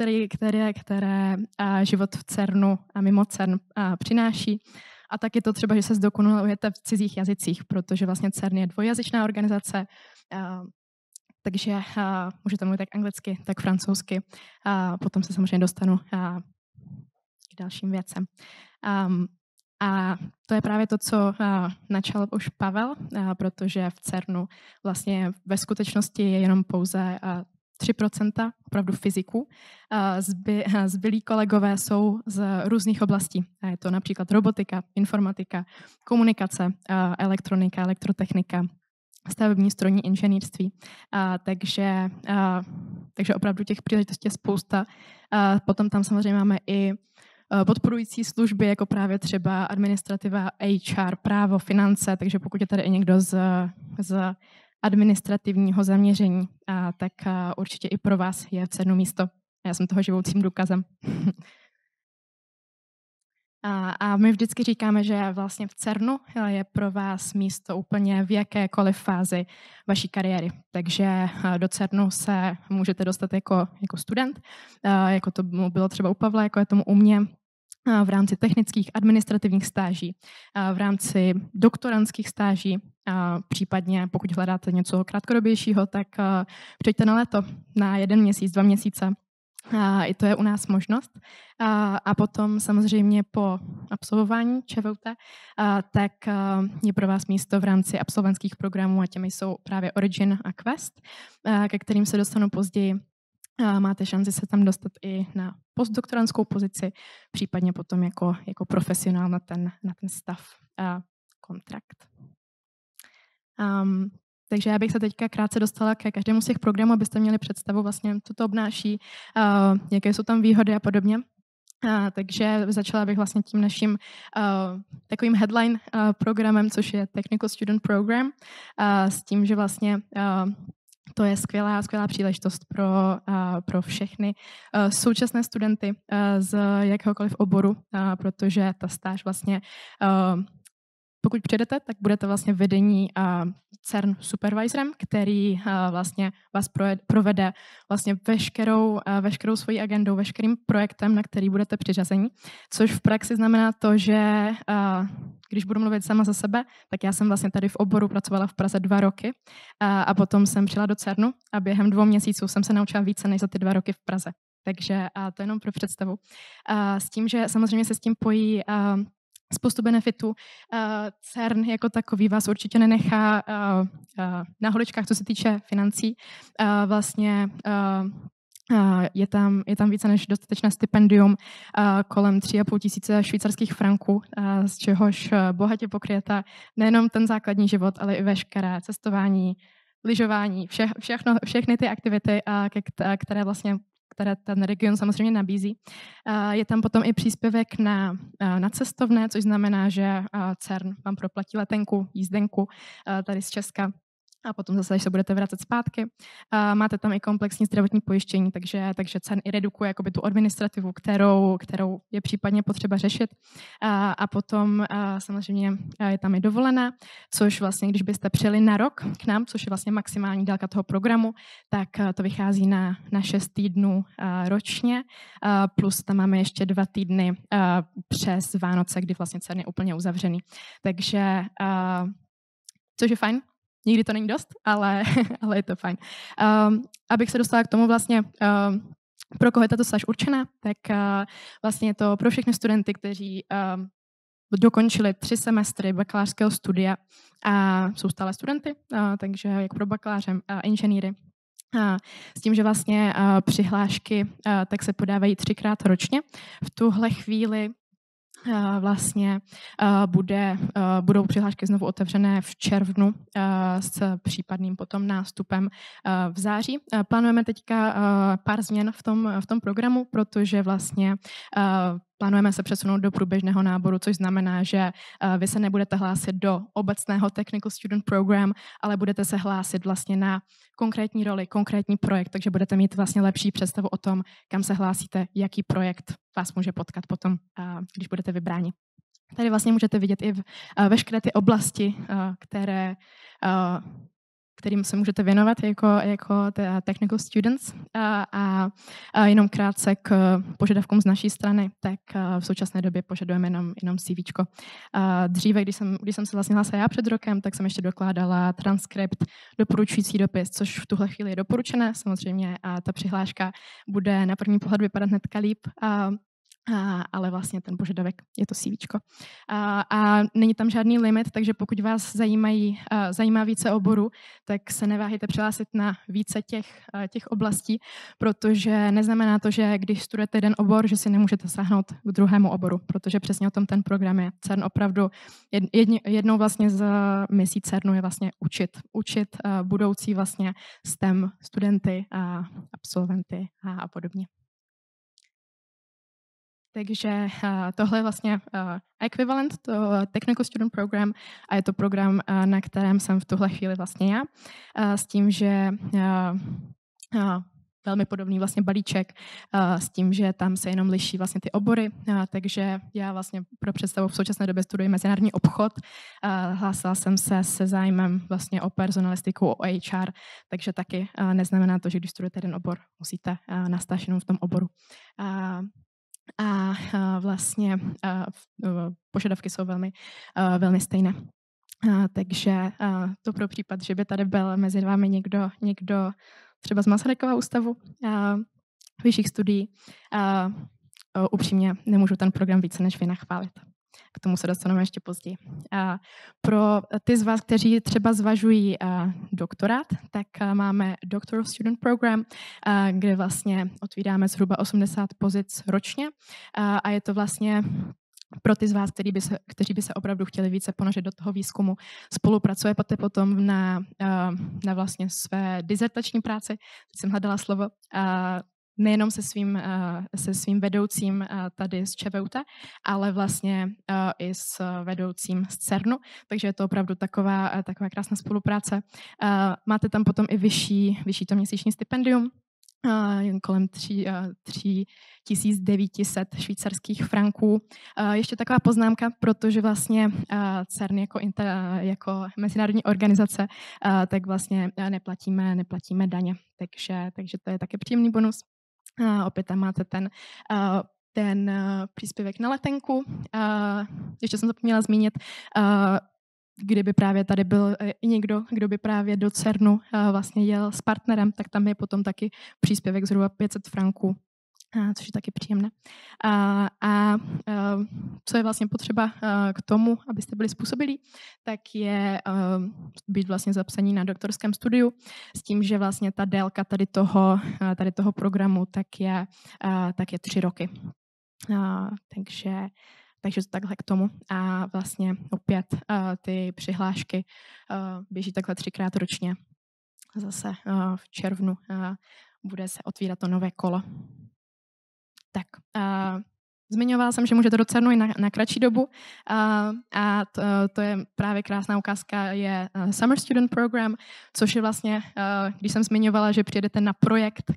které život v CERNu a mimo CERN přináší. A tak je to třeba, že se zdokonalujete v cizích jazycích, protože vlastně CERN je dvojjazyčná organizace, takže můžete mluvit tak anglicky, tak francouzsky. Potom se samozřejmě dostanu k dalším věcem. A to je právě to, co načal už Pavel, protože v CERNu vlastně ve skutečnosti je jenom pouze 3% opravdu fyziků. Zbylí kolegové jsou z různých oblastí. Je to například robotika, informatika, komunikace, elektronika, elektrotechnika, stavební strojní inženýrství. Takže opravdu těch příležitostí je spousta. Potom tam samozřejmě máme i podporující služby, jako právě třeba administrativa, HR, právo, finance, takže pokud je tady i někdo z administrativního zaměření, tak určitě i pro vás je v CERNu místo. Já jsem toho živoucím důkazem. A my vždycky říkáme, že vlastně v CERNu je pro vás místo úplně v jakékoliv fázi vaší kariéry. Takže do CERNu se můžete dostat jako student, jako to bylo třeba u Pavla, jako je tomu u mě, v rámci technických administrativních stáží, v rámci doktorandských stáží, případně pokud hledáte něco krátkodobějšího, tak přijďte na léto, na 1 měsíc, 2 měsíce. I to je u nás možnost. A potom samozřejmě po absolvování ČVUT, tak je pro vás místo v rámci absolventských programů a těmi jsou právě Origin a Quest, ke kterým se dostanu později. máte šanci se tam dostat i na postdoktorantskou pozici, případně potom jako profesionál na ten stav kontrakt. Takže já bych se teďka krátce dostala ke každému z těch programů, abyste měli představu vlastně, co to obnáší, jaké jsou tam výhody a podobně. Takže začala bych vlastně tím naším takovým headline programem, což je Technical Student Program, s tím, že vlastně to je skvělá příležitost pro všechny současné studenty z jakéhokoliv oboru, protože ta stáž vlastně pokud přijdete, tak budete vlastně vedení CERN supervisorem, který vlastně vás provede vlastně veškerou svoji agendou, veškerým projektem, na který budete přiřazení, což v praxi znamená to, že když budu mluvit sama za sebe, tak já jsem vlastně tady v oboru pracovala v Praze 2 roky a potom jsem přijela do CERNu a během 2 měsíců jsem se naučila více než za ty 2 roky v Praze. Takže to jenom pro představu. S tím, že samozřejmě se s tím pojí spoustu benefitů. CERN jako takový vás určitě nenechá na holičkách, co se týče financí. Vlastně je tam více než dostatečné stipendium kolem 3,5 tisíce švýcarských franků, z čehož bohatě pokryjete nejenom ten základní život, ale i veškeré cestování, lyžování, všechny ty aktivity, které ten region samozřejmě nabízí. Je tam potom i příspěvek na cestovné, což znamená, že CERN vám proplatí letenku, jízdenku tady z Česka a potom zase, když se budete vracet zpátky. Máte tam i komplexní zdravotní pojištění, takže CERN i redukuje jakoby tu administrativu, kterou je případně potřeba řešit. A potom samozřejmě je tam i dovolená, což vlastně, když byste přijeli na rok k nám, což je vlastně maximální délka toho programu, tak to vychází na 6 týdnů ročně, plus tam máme ještě 2 týdny přes Vánoce, kdy vlastně CERN je úplně uzavřený. Takže, což je fajn. Nikdy to není dost, ale je to fajn. Abych se dostala k tomu vlastně, pro koho je tato stáž určená, tak vlastně je to pro všechny studenty, kteří dokončili 3 semestry bakalářského studia a jsou stále studenty, takže jak pro bakaláře a inženýry. S tím, že vlastně přihlášky tak se podávají 3krát ročně. V tuhle chvíli vlastně budou přihlášky znovu otevřené v červnu s případným potom nástupem v září. Plánujeme teďka pár změn v tom programu, protože vlastně plánujeme se přesunout do průběžného náboru, což znamená, že vy se nebudete hlásit do obecného Technical Student Program, ale budete se hlásit vlastně na konkrétní roli, konkrétní projekt, takže budete mít vlastně lepší představu o tom, kam se hlásíte, jaký projekt vás může potkat potom, když budete vybráni. Tady vlastně můžete vidět i veškeré ty oblasti, kterým se můžete věnovat jako technical students. A jenom krátce k požadavkům z naší strany, tak v současné době požadujeme jenom CVčko. Dříve, když jsem se vlastně hlásila já před rokem, tak jsem ještě dokládala transkript, doporučující dopis, což v tuhle chvíli je doporučené. Samozřejmě ta přihláška bude na první pohled vypadat hnedka líp, ale vlastně ten požadavek je to CVčko. A není tam žádný limit, takže pokud vás zajímá více oborů, tak se neváhejte přihlásit na více těch oblastí, protože neznamená to, že když studujete jeden obor, že si nemůžete sáhnout k druhému oboru, protože přesně o tom ten program je. CERN opravdu jednou vlastně z misí CERNu je vlastně učit budoucí vlastně STEM studenty a absolventy a podobně. Takže tohle je vlastně ekvivalent, to Technical Student Program, a je to program, na kterém jsem v tuhle chvíli vlastně já, s tím, že velmi podobný vlastně balíček, s tím, že tam se jenom liší vlastně ty obory, takže já vlastně pro představu v současné době studuji mezinárodní obchod, hlásila jsem se zájmem vlastně o personalistiku, o HR, takže taky neznamená to, že když studujete jeden obor, musíte na stáž jenom v tom oboru. A vlastně požadavky jsou velmi stejné. Takže to pro případ, že by tady byl mezi vámi někdo třeba z Masarykova ústavu vyšších studií, upřímně nemůžu ten program více než vy nachválit. K tomu se dostaneme ještě později. Pro ty z vás, kteří třeba zvažují doktorát, tak máme Doctoral Student Program, kde vlastně otvíráme zhruba 80 pozic ročně a je to vlastně pro ty z vás, kteří by se opravdu chtěli více ponořit do toho výzkumu. Spolupracujete potom na vlastně své dizertační práci, teď jsem hledala slovo, nejenom se svým vedoucím tady z ČVUT, ale vlastně i s vedoucím z CERNu, takže je to opravdu taková krásná spolupráce. Máte tam potom i vyšší to měsíční stipendium, kolem 3900 švýcarských franků. Ještě taková poznámka, protože vlastně CERN jako mezinárodní organizace, tak vlastně neplatíme daně, takže to je také příjemný bonus. Opět tam máte ten příspěvek na letenku. Ještě jsem zapomněla zmínit, kdyby právě tady byl i někdo, kdo by právě do CERNu vlastně jel s partnerem, tak tam je potom taky příspěvek zhruba 500 franků, což je taky příjemné. Co je vlastně potřeba k tomu, abyste byli způsobilí, tak je být vlastně zapsaní na doktorském studiu s tím, že vlastně ta délka tady toho programu tak je 3 roky. Takže takhle k tomu. A vlastně opět ty přihlášky běží takhle 3krát ročně. Zase v červnu bude se otvírat to nové kolo. Tak, zmiňovala jsem, že můžete do CERNu i na kratší dobu a to je právě krásná ukázka, je Summer Student Program, což je vlastně, když jsem zmiňovala, že přijedete na projekt,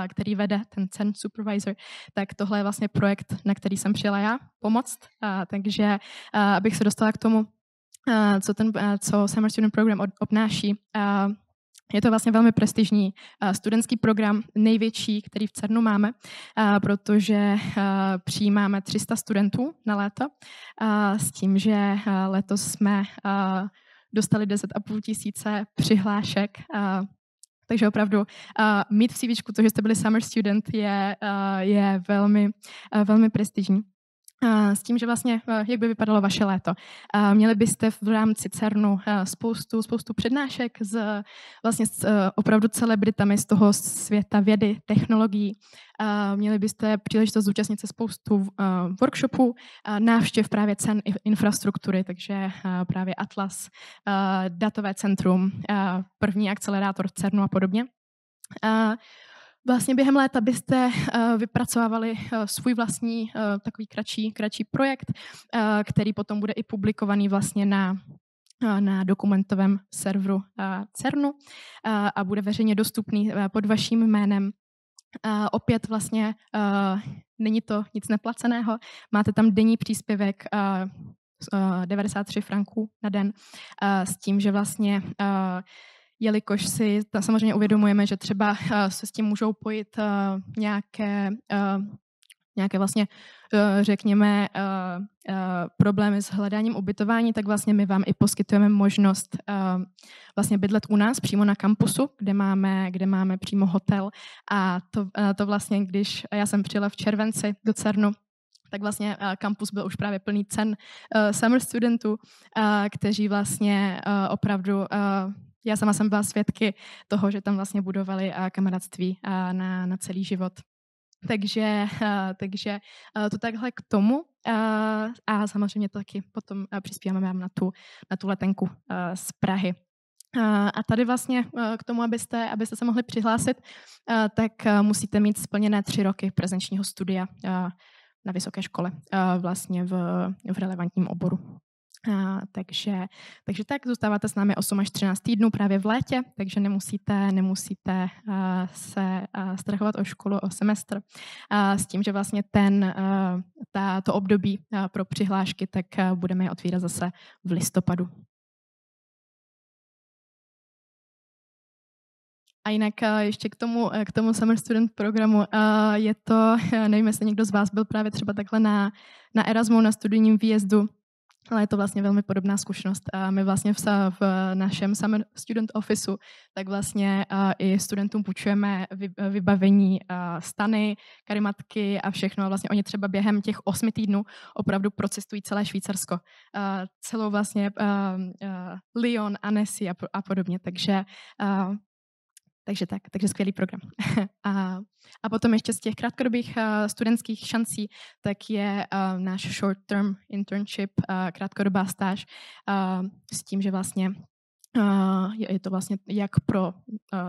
který vede ten CERN Supervisor, tak tohle je vlastně projekt, na který jsem přijela já pomoct, takže abych se dostala k tomu, co Summer Student Program obnáší. Je to vlastně velmi prestižní studentský program, největší, který v CERNu máme, protože přijímáme 300 studentů na léto, s tím, že letos jsme dostali 10,5 tisíce přihlášek, takže opravdu mít v CVčku to, že jste byli summer student, je velmi prestižní. S tím, že vlastně, jak by vypadalo vaše léto. Měli byste v rámci CERNu spoustu přednášek s opravdu celebritami z toho světa vědy, technologií. Měli byste příležitost zúčastnit se spoustu workshopů, návštěv právě CERN infrastruktury, takže právě Atlas, datové centrum, první akcelerátor CERNu a podobně. Vlastně během léta byste vypracovávali svůj vlastní takový kratší projekt, který potom bude i publikovaný vlastně na dokumentovém serveru CERNu a bude veřejně dostupný pod vaším jménem. Opět vlastně není to nic neplaceného, máte tam denní příspěvek 93 franků na den s tím, že vlastně jelikož si samozřejmě uvědomujeme, že třeba se s tím můžou pojít nějaké vlastně, řekněme, problémy s hledáním ubytování, tak vlastně my vám i poskytujeme možnost vlastně bydlet u nás přímo na kampusu, kde máme přímo hotel a to vlastně, když já jsem přijela v červenci do CERNu, tak vlastně kampus byl už právě plný summer studentů, kteří vlastně opravdu já sama jsem byla svědky toho, že tam vlastně budovali kamarádství na celý život. Takže to takhle k tomu a samozřejmě to taky potom přispíváme vám na tu letenku z Prahy. A tady vlastně k tomu, abyste se mohli přihlásit, tak musíte mít splněné 3 roky prezenčního studia na vysoké škole vlastně v relevantním oboru. Takže tak zůstáváte s námi 8 až 13 týdnů právě v létě, takže nemusíte se strachovat o školu, o semestr. S tím, že vlastně to období pro přihlášky, tak budeme je otvírat zase v listopadu. A jinak ještě k tomu Summer Student programu je to, nevím, jestli někdo z vás byl právě třeba takhle na Erasmu, na studijním výjezdu, ale je to vlastně velmi podobná zkušenost. A my vlastně v našem Summer Student Officeu tak vlastně i studentům půjčujeme vybavení stany, karimatky a všechno. A vlastně oni třeba během těch 8 týdnů opravdu procestují celé Švýcarsko. Celou vlastně Lyon, Annecy a podobně. Takže skvělý program. A potom ještě z těch krátkodobých studentských šancí, tak je náš short-term internship, krátkodobá stáž, s tím, že vlastně je to vlastně jak pro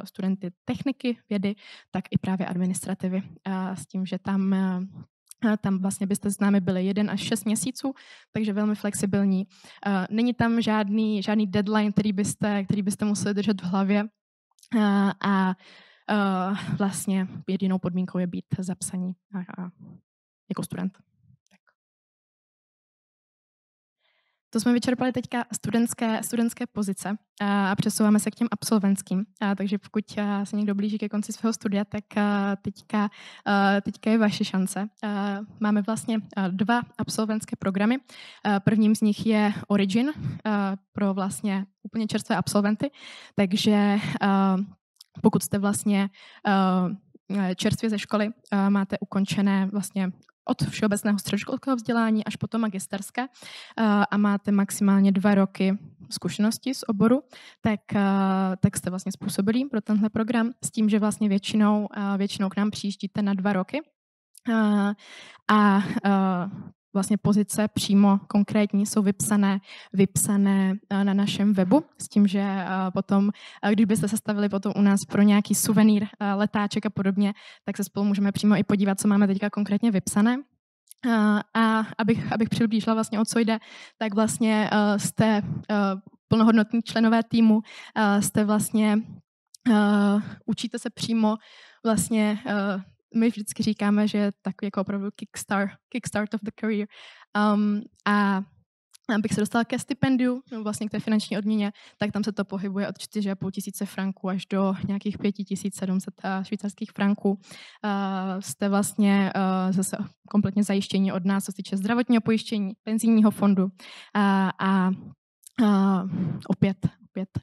studenty techniky, vědy, tak i právě administrativy. S tím, že tam vlastně byste s námi byli 1 až 6 měsíců, takže velmi flexibilní. Není tam žádný deadline, který byste museli držet v hlavě. Vlastně jedinou podmínkou je být zapsaní jako student. Tak. To jsme vyčerpali teďka studentské pozice a přesouváme se k těm absolventským. Takže pokud se někdo blíží ke konci svého studia, tak teďka je vaše šance. Máme vlastně 2 absolventské programy. Prvním z nich je Origin pro vlastně úplně čerstvé absolventy, takže pokud jste vlastně čerstvě ze školy, máte ukončené vlastně od všeobecného středoškolského vzdělání až po to magisterské a máte maximálně 2 roky zkušenosti z oboru, tak jste vlastně způsobilí pro tenhle program s tím, že vlastně většinou k nám přijíždíte na 2 roky a vlastně pozice přímo konkrétní jsou vypsané na našem webu, s tím, že potom, když byste se stavili potom u nás pro nějaký suvenýr, letáček a podobně, tak se spolu můžeme přímo i podívat, co máme teďka konkrétně vypsané. A abych přiblížila vlastně, o co jde, tak vlastně jste plnohodnotní členové týmu, jste vlastně, učíte se přímo vlastně, my vždycky říkáme, že je takový jako opravdu kickstart of the career. A abych se dostala ke stipendiu, nebo vlastně k té finanční odměně, tak tam se to pohybuje od 4,5 tisíce franků až do nějakých 5700 švýcarských franků. Jste vlastně zase kompletně zajištění od nás, co se týče zdravotního pojištění, penzijního fondu a opět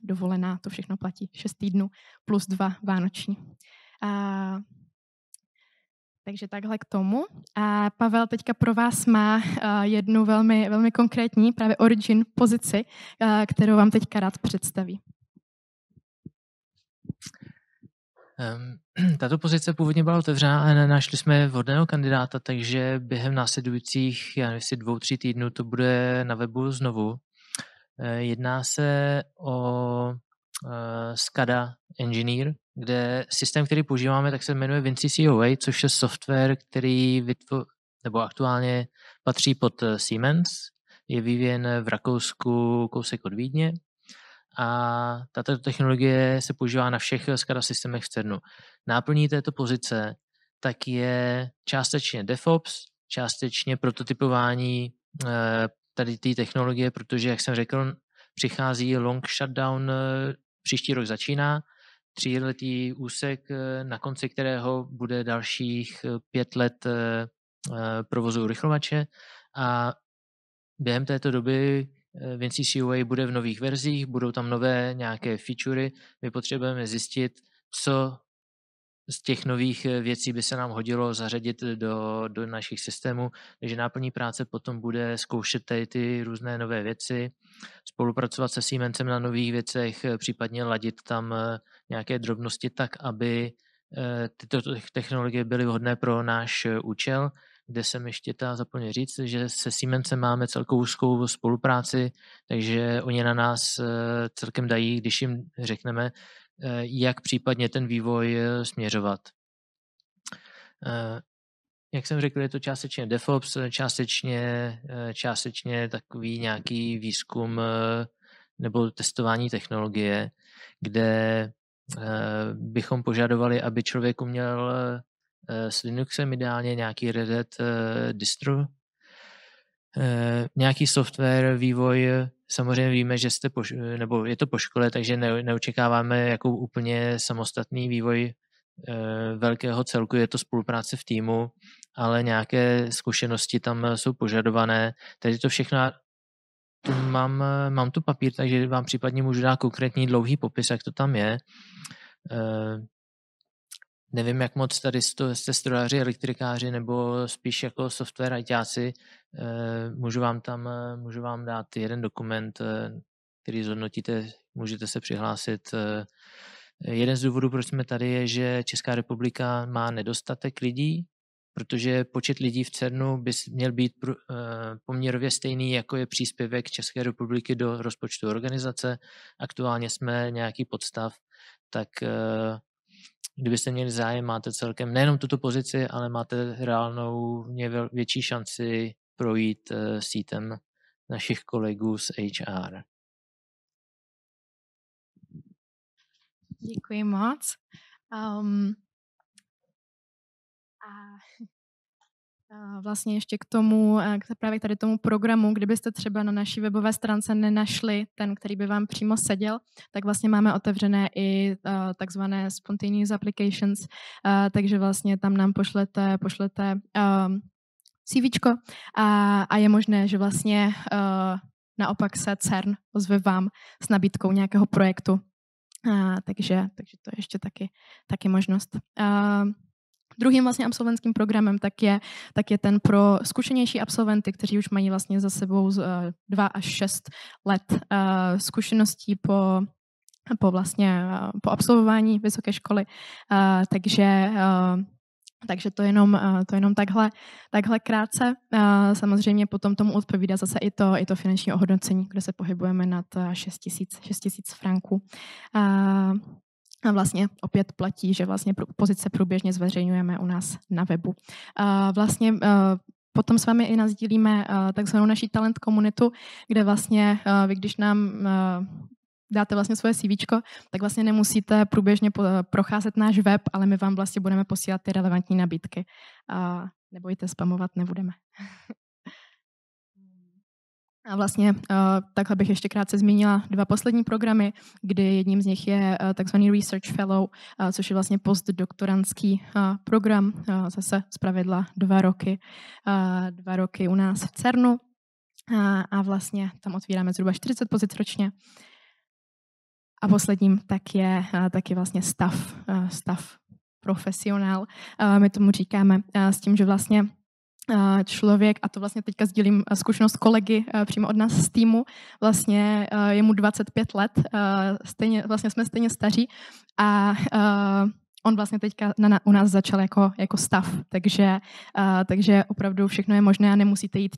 dovolená, to všechno platí 6 týdnů plus 2 vánoční. Takže takhle k tomu. A Pavel teďka pro vás má jednu velmi, velmi konkrétní právě origin pozici, kterou vám teďka rád představí. Tato pozice původně byla otevřená a nenašli jsme vhodného kandidáta, takže během následujících 2-3 týdnů to bude na webu znovu. Jedná se o SCADA Engineer, kde systém, který používáme, tak se jmenuje Vinci COA, což je software, který nebo aktuálně patří pod Siemens, je vyvíjen v Rakousku kousek od Vídně a tato technologie se používá na všech SCADA systémech v CERNu. Náplní této pozice tak je částečně DevOps, částečně prototypování tady té technologie, protože, jak jsem řekl, přichází long shutdown, příští rok začíná, 3letý úsek, na konci kterého bude dalších 5 let provozu urychlovače a během této doby Vinci COA bude v nových verzích, budou tam nové nějaké featurey, my potřebujeme zjistit, co z těch nových věcí by se nám hodilo zařadit do našich systémů, takže náplní práce potom bude zkoušet tady ty různé nové věci, spolupracovat se Siemensem na nových věcech, případně ladit tam nějaké drobnosti tak, aby tyto technologie byly vhodné pro náš účel, kde jsem ještě zapomněl říct, že se Siemensem máme celkovou úzkou spolupráci, takže oni na nás celkem dají, když jim řekneme, jak případně ten vývoj směřovat. Jak jsem řekl, je to částečně DevOps, částečně takový nějaký výzkum nebo testování technologie, kde bychom požadovali, aby člověk uměl s Linuxem ideálně nějaký Red Hat distro, nějaký software, vývoj. Samozřejmě víme, že nebo je to po škole, takže neočekáváme jako úplně samostatný vývoj velkého celku, je to spolupráce v týmu, ale nějaké zkušenosti tam jsou požadované. Tady to všechno tu mám tu papír, takže vám případně můžu dát konkrétní dlouhý popis, jak to tam je. Nevím, jak moc tady jste strojaři, elektrikáři nebo spíš jako software ajťáci. Můžu vám dát jeden dokument, který zhodnotíte, můžete se přihlásit. Jeden z důvodů, proč jsme tady, je, že Česká republika má nedostatek lidí, protože počet lidí v CERNu by měl být poměrově stejný, jako je příspěvek České republiky do rozpočtu organizace. Aktuálně jsme nějaký podstav, tak kdybyste měli zájem, máte celkem nejenom tuto pozici, ale máte reálnou větší šanci projít sítem našich kolegů z HR. Děkuji moc. Vlastně ještě k tomu, právě tady tomu programu, kdybyste třeba na naší webové stránce nenašli ten, který by vám přímo seděl, tak vlastně máme otevřené i takzvané spontaneous applications, takže vlastně tam nám pošlete CVčko a je možné, že vlastně naopak se CERN ozve vám s nabídkou nějakého projektu. Takže to je ještě taky možnost. Druhým vlastně absolventským programem tak je ten pro zkušenější absolventy, kteří už mají vlastně za sebou 2 až 6 let zkušeností po absolvování vysoké školy. Takže to jenom takhle krátce. Samozřejmě potom tomu odpovídá zase i to finanční ohodnocení, kde se pohybujeme nad 6 000 franků. A vlastně opět platí, že vlastně pozice průběžně zveřejňujeme u nás na webu. Vlastně potom s vámi i nasdílíme takzvanou naší talent komunitu, kde vlastně vy, když nám dáte vlastně svoje CVčko, tak vlastně nemusíte průběžně procházet náš web, ale my vám vlastně budeme posílat ty relevantní nabídky. Nebojte, spamovat nebudeme. A vlastně takhle bych ještě krátce zmínila 2 poslední programy, kdy jedním z nich je takzvaný Research Fellow, což je vlastně postdoktorantský program, zase zpravidla 2 roky. 2 roky u nás v CERNu a vlastně tam otvíráme zhruba 40 pozic ročně. A posledním tak je vlastně stav profesionál. My tomu říkáme s tím, že vlastně člověk, a to vlastně teďka sdílím zkušenost kolegy přímo od nás z týmu, vlastně je mu 25 let, vlastně jsme stejně staří a on vlastně teďka u nás začal jako stav, takže opravdu všechno je možné a nemusíte jít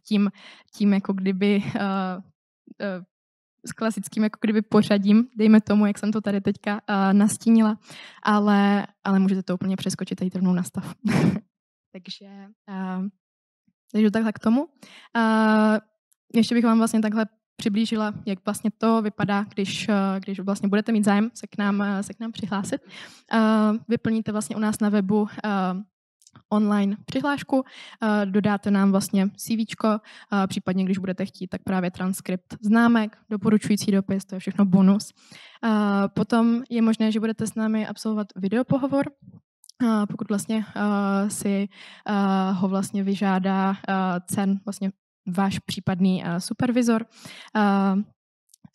tím jako kdyby s klasickým jako kdyby pořadím, dejme tomu, jak jsem to tady teďka nastínila, ale můžete to úplně přeskočit a jít rovnou na stav. Takže takhle k tomu. Ještě bych vám vlastně takhle přiblížila, jak vlastně to vypadá, když vlastně budete mít zájem se k nám přihlásit. Vyplníte vlastně u nás na webu online přihlášku, dodáte nám vlastně CVčko, případně když budete chtít, tak právě transkript známek, doporučující dopis, to je všechno bonus. Potom je možné, že budete s námi absolvovat videopohovor, pokud vlastně si ho vlastně vyžádá CERN, vlastně váš případný supervizor.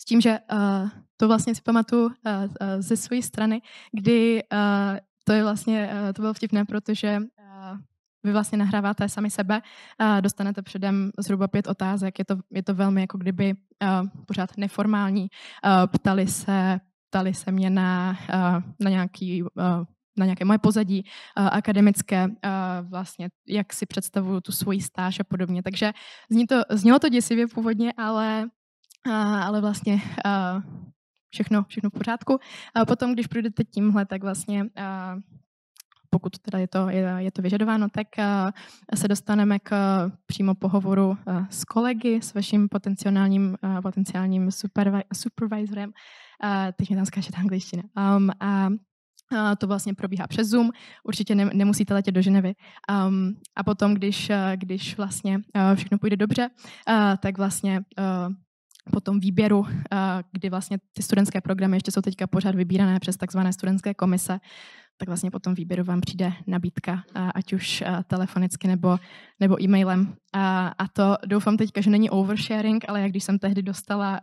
S tím, že to vlastně si pamatuju ze své strany, kdy to bylo vtipné, protože vy vlastně nahráváte sami sebe, dostanete předem zhruba 5 otázek, je to velmi jako kdyby pořád neformální. Ptali se mě na nějaké moje pozadí akademické, vlastně jak si představuju tu svoji stáž a podobně. Takže znělo to děsivě původně, ale vlastně všechno v pořádku. A potom, když projdete tímhle, tak vlastně pokud teda je to vyžadováno, tak se dostaneme k přímo pohovoru s kolegy, s vaším potenciálním supervisorem. Teď mi tam skáče ta angličtina. A to vlastně probíhá přes Zoom, určitě nemusíte letět do Ženevy. A potom, když vlastně všechno půjde dobře, tak vlastně po tom výběru, kdy vlastně ty studentské programy ještě jsou teďka pořád vybírané přes takzvané studentské komise, tak vlastně po tom výběru vám přijde nabídka, ať už telefonicky nebo e-mailem. A to doufám teďka, že není oversharing, ale jak když jsem tehdy dostala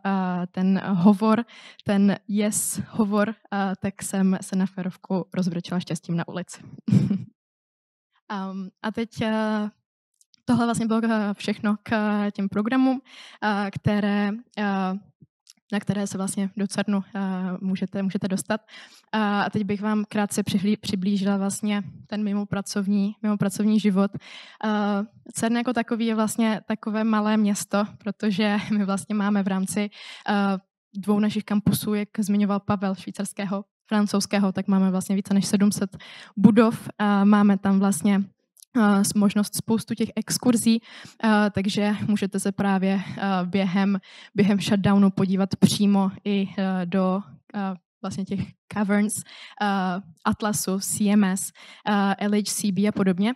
ten hovor, ten yes hovor, tak jsem se na férovku rozbrečela štěstím na ulici. A teď tohle vlastně bylo všechno k těm programům, na které se vlastně do CERNu můžete dostat. A teď bych vám krátce přiblížila vlastně ten mimo pracovní život. CERN jako takový je vlastně takové malé město, protože my vlastně máme v rámci 2 našich kampusů, jak zmiňoval Pavel, švýcarského, francouzského, tak máme vlastně více než 700 budov. Máme tam vlastně možnost spoustu těch exkurzí, takže můžete se právě během shutdownu podívat přímo i do vlastně těch caverns, Atlasu, CMS, LHCb a podobně.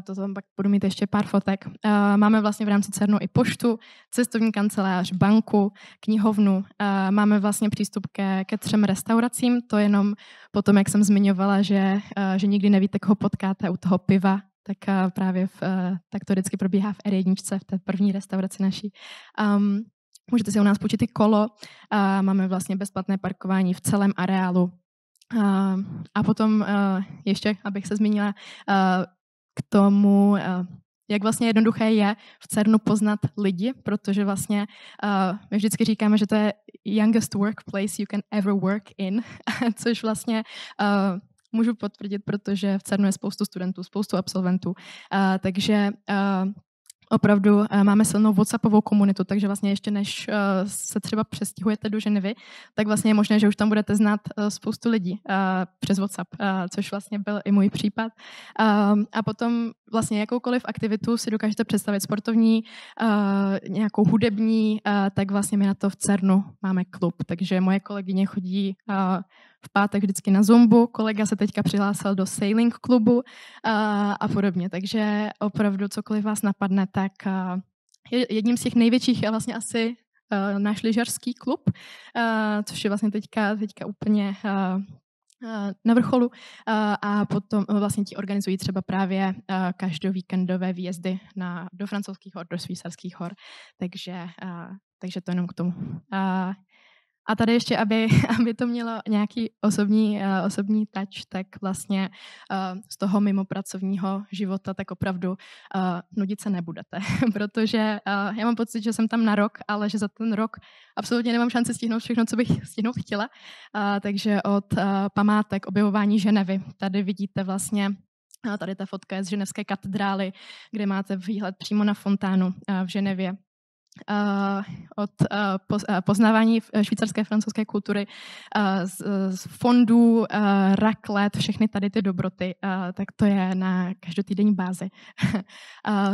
To tam pak budu mít ještě pár fotek. Máme vlastně v rámci CERNu i poštu, cestovní kancelář, banku, knihovnu. Máme vlastně přístup ke 3 restauracím, to jenom potom, jak jsem zmiňovala, že nikdy nevíte, koho potkáte u toho piva, tak právě tak to vždycky probíhá v R1, v té první restauraci naší. Můžete si u nás půjčit i kolo. Máme vlastně bezplatné parkování v celém areálu. A potom ještě, abych se zmínila k tomu, jak vlastně jednoduché je v CERNu poznat lidi, protože vlastně my vždycky říkáme, že to je youngest workplace you can ever work in, což vlastně můžu potvrdit, protože v CERNu je spoustu studentů, spoustu absolventů, takže opravdu máme silnou WhatsAppovou komunitu, takže vlastně ještě než se třeba přestěhujete do Ženevy, tak vlastně je možné, že už tam budete znát spoustu lidí přes WhatsApp, což vlastně byl i můj případ. A potom vlastně jakoukoliv aktivitu si dokážete představit, sportovní, nějakou hudební, tak vlastně my na to v CERNu máme klub, takže moje kolegyně chodí v pátek vždycky na zumbu, kolega se teďka přihlásil do sailing klubu a podobně, takže opravdu cokoliv vás napadne, tak jedním z těch největších je vlastně asi náš lyžařský klub, což je vlastně teďka úplně na vrcholu a potom vlastně ti organizují třeba právě každovíkendové výjezdy do francouzských hor, do švýcarských hor, takže to jenom k tomu. A tady ještě, aby to mělo nějaký osobní touch, tak vlastně z toho mimo pracovního života tak opravdu nudit se nebudete, protože já mám pocit, že jsem tam na rok, ale že za ten rok absolutně nemám šanci stihnout všechno, co bych stihnout chtěla. Takže od památek, objevování Ženevy, tady vidíte vlastně, tady ta fotka je z Ženevské katedrály, kde máte výhled přímo na fontánu v Ženevě. Od poznávání švýcarské francouzské kultury, z fondů, raklet, všechny tady ty dobroty, tak to je na každotýdenní bázi.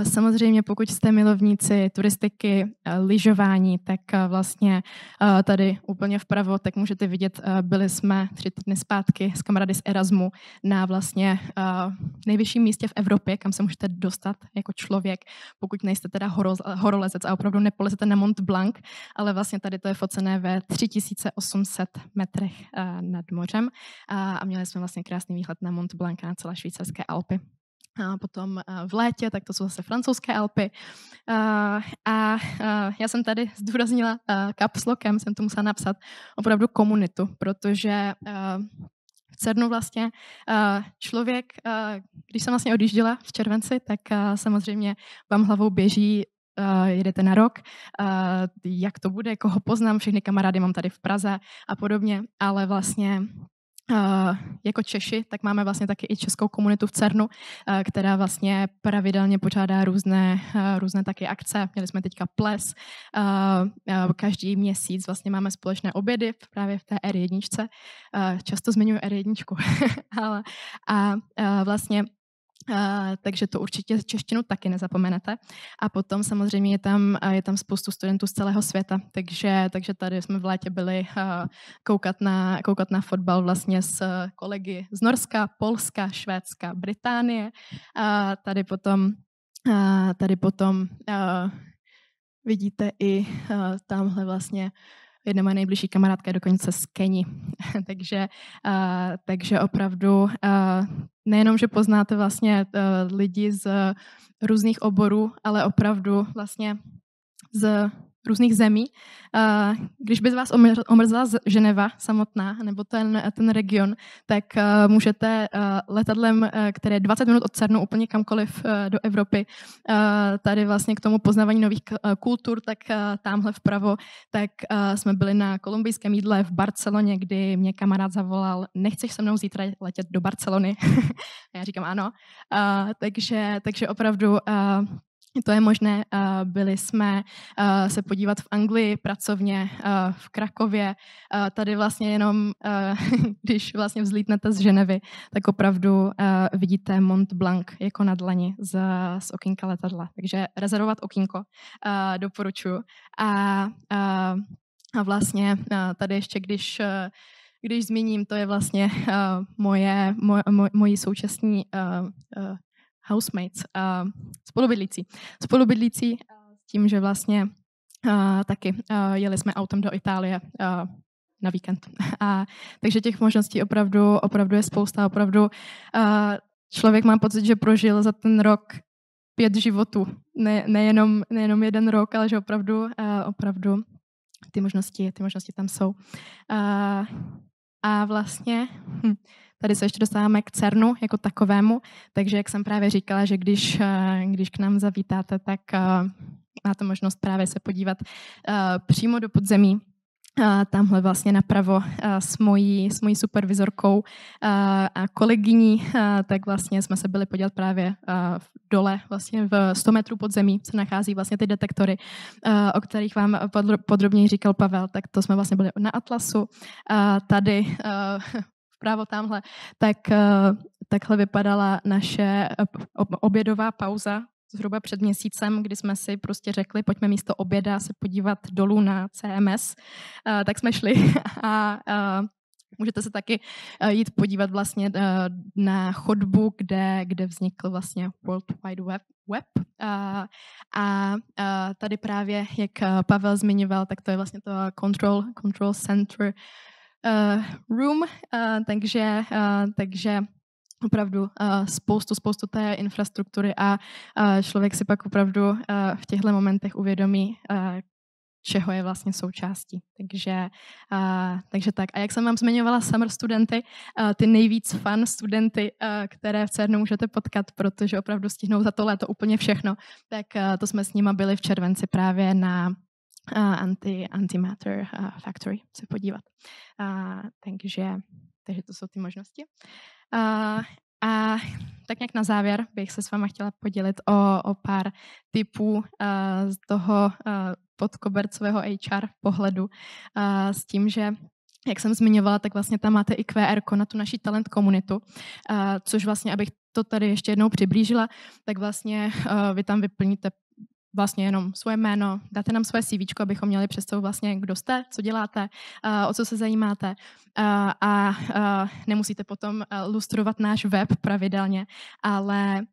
Samozřejmě pokud jste milovníci turistiky, lyžování, tak vlastně tady úplně vpravo, tak můžete vidět, byli jsme 3 týdny zpátky s kamarády z Erasmu na vlastně nejvyšším místě v Evropě, kam se můžete dostat jako člověk, pokud nejste teda horolezec a opravdu nepolezete na Mont Blanc, ale vlastně tady to je focené ve 3800 metrech nad mořem a měli jsme vlastně krásný výhled na Mont Blanc a na celé švýcarské Alpy. A potom v létě, tak to jsou zase francouzské Alpy. A já jsem tady zdůraznila caps lockem, jsem to musela napsat opravdu komunitu, protože v CERNu vlastně člověk, když jsem vlastně odjížděla v červenci, tak samozřejmě vám hlavou běží, jedete na rok, jak to bude, koho poznám, všechny kamarády mám tady v Praze a podobně, ale vlastně jako Češi, tak máme vlastně taky i českou komunitu v CERNu, která vlastně pravidelně pořádá různé taky akce. Měli jsme teďka ples, každý měsíc vlastně máme společné obědy právě v té R1. Často zmiňuji R1, ale vlastně takže to určitě češtinu taky nezapomenete. A potom samozřejmě je tam spoustu studentů z celého světa, takže tady jsme v létě byli koukat na fotbal vlastně s kolegy z Norska, Polska, Švédska, Británie. Tady potom vidíte i tamhle vlastně jedna moje nejbližší kamarádka je dokonce z Keni. takže opravdu nejenom, že poznáte vlastně lidi z různých oborů, ale opravdu vlastně z různých zemí. Když by vás omrzela Ženeva samotná, nebo ten region, tak můžete letadlem, které je 20 minut od CERNu úplně kamkoliv do Evropy, tady vlastně k tomu poznávání nových kultur, tak tamhle vpravo, tak jsme byli na kolumbijském jídle v Barceloně, kdy mě kamarád zavolal, nechceš se mnou zítra letět do Barcelony? A já říkám ano. Takže opravdu to je možné. Byli jsme se podívat v Anglii pracovně, v Krakově. Tady vlastně jenom, když vlastně vzlítnete z Ženevy, tak opravdu vidíte Mont Blanc jako na dlani z okýnka letadla. Takže rezervovat okýnko doporučuji. A vlastně tady ještě, když zmíním, to je vlastně moji současní housemates, spolubydlící s tím, že vlastně taky jeli jsme autem do Itálie na víkend. Takže těch možností opravdu je spousta. Opravdu člověk má pocit, že prožil za ten rok 5 životů. Nejenom jeden rok, ale že opravdu ty možnosti tam jsou. A vlastně tady se ještě dostáváme k CERNu jako takovému, takže jak jsem právě říkala, že když k nám zavítáte, tak máte možnost právě se podívat přímo do podzemí, tamhle vlastně napravo s mojí supervizorkou a kolegyní, tak vlastně jsme se byli podívat právě dole, vlastně v 100 metrů pod zemí se nachází vlastně ty detektory, o kterých vám podrobněji říkal Pavel, tak to jsme vlastně byli na Atlasu, tady vpravo tamhle, takhle vypadala naše obědová pauza zhruba před měsícem, kdy jsme si prostě řekli, pojďme místo oběda se podívat dolů na CMS, tak jsme šli a můžete se taky jít podívat vlastně na chodbu, kde vznikl vlastně World Wide Web. A tady právě, jak Pavel zmiňoval, tak to je vlastně to Control Center room, takže opravdu spoustu té infrastruktury a člověk si pak opravdu v těchto momentech uvědomí, čeho je vlastně součástí. Takže tak. A jak jsem vám zmiňovala summer studenty, ty nejvíc fun studenty, které v CERNu můžete potkat, protože opravdu stihnou za to léto úplně všechno, tak to jsme s nima byli v červenci právě na Antimatter Factory se podívat. Takže to jsou ty možnosti. A tak nějak na závěr bych se s váma chtěla podělit o pár tipů z toho podkobercového HR pohledu s tím, že jak jsem zmiňovala, tak vlastně tam máte i QR na tu naší talent komunitu, což vlastně, abych to tady ještě jednou přiblížila, tak vlastně vy tam vyplníte vlastně jenom svoje jméno, dáte nám svoje CVčko, abychom měli představu vlastně, kdo jste, co děláte, o co se zajímáte a nemusíte potom lustrovat náš web pravidelně, ale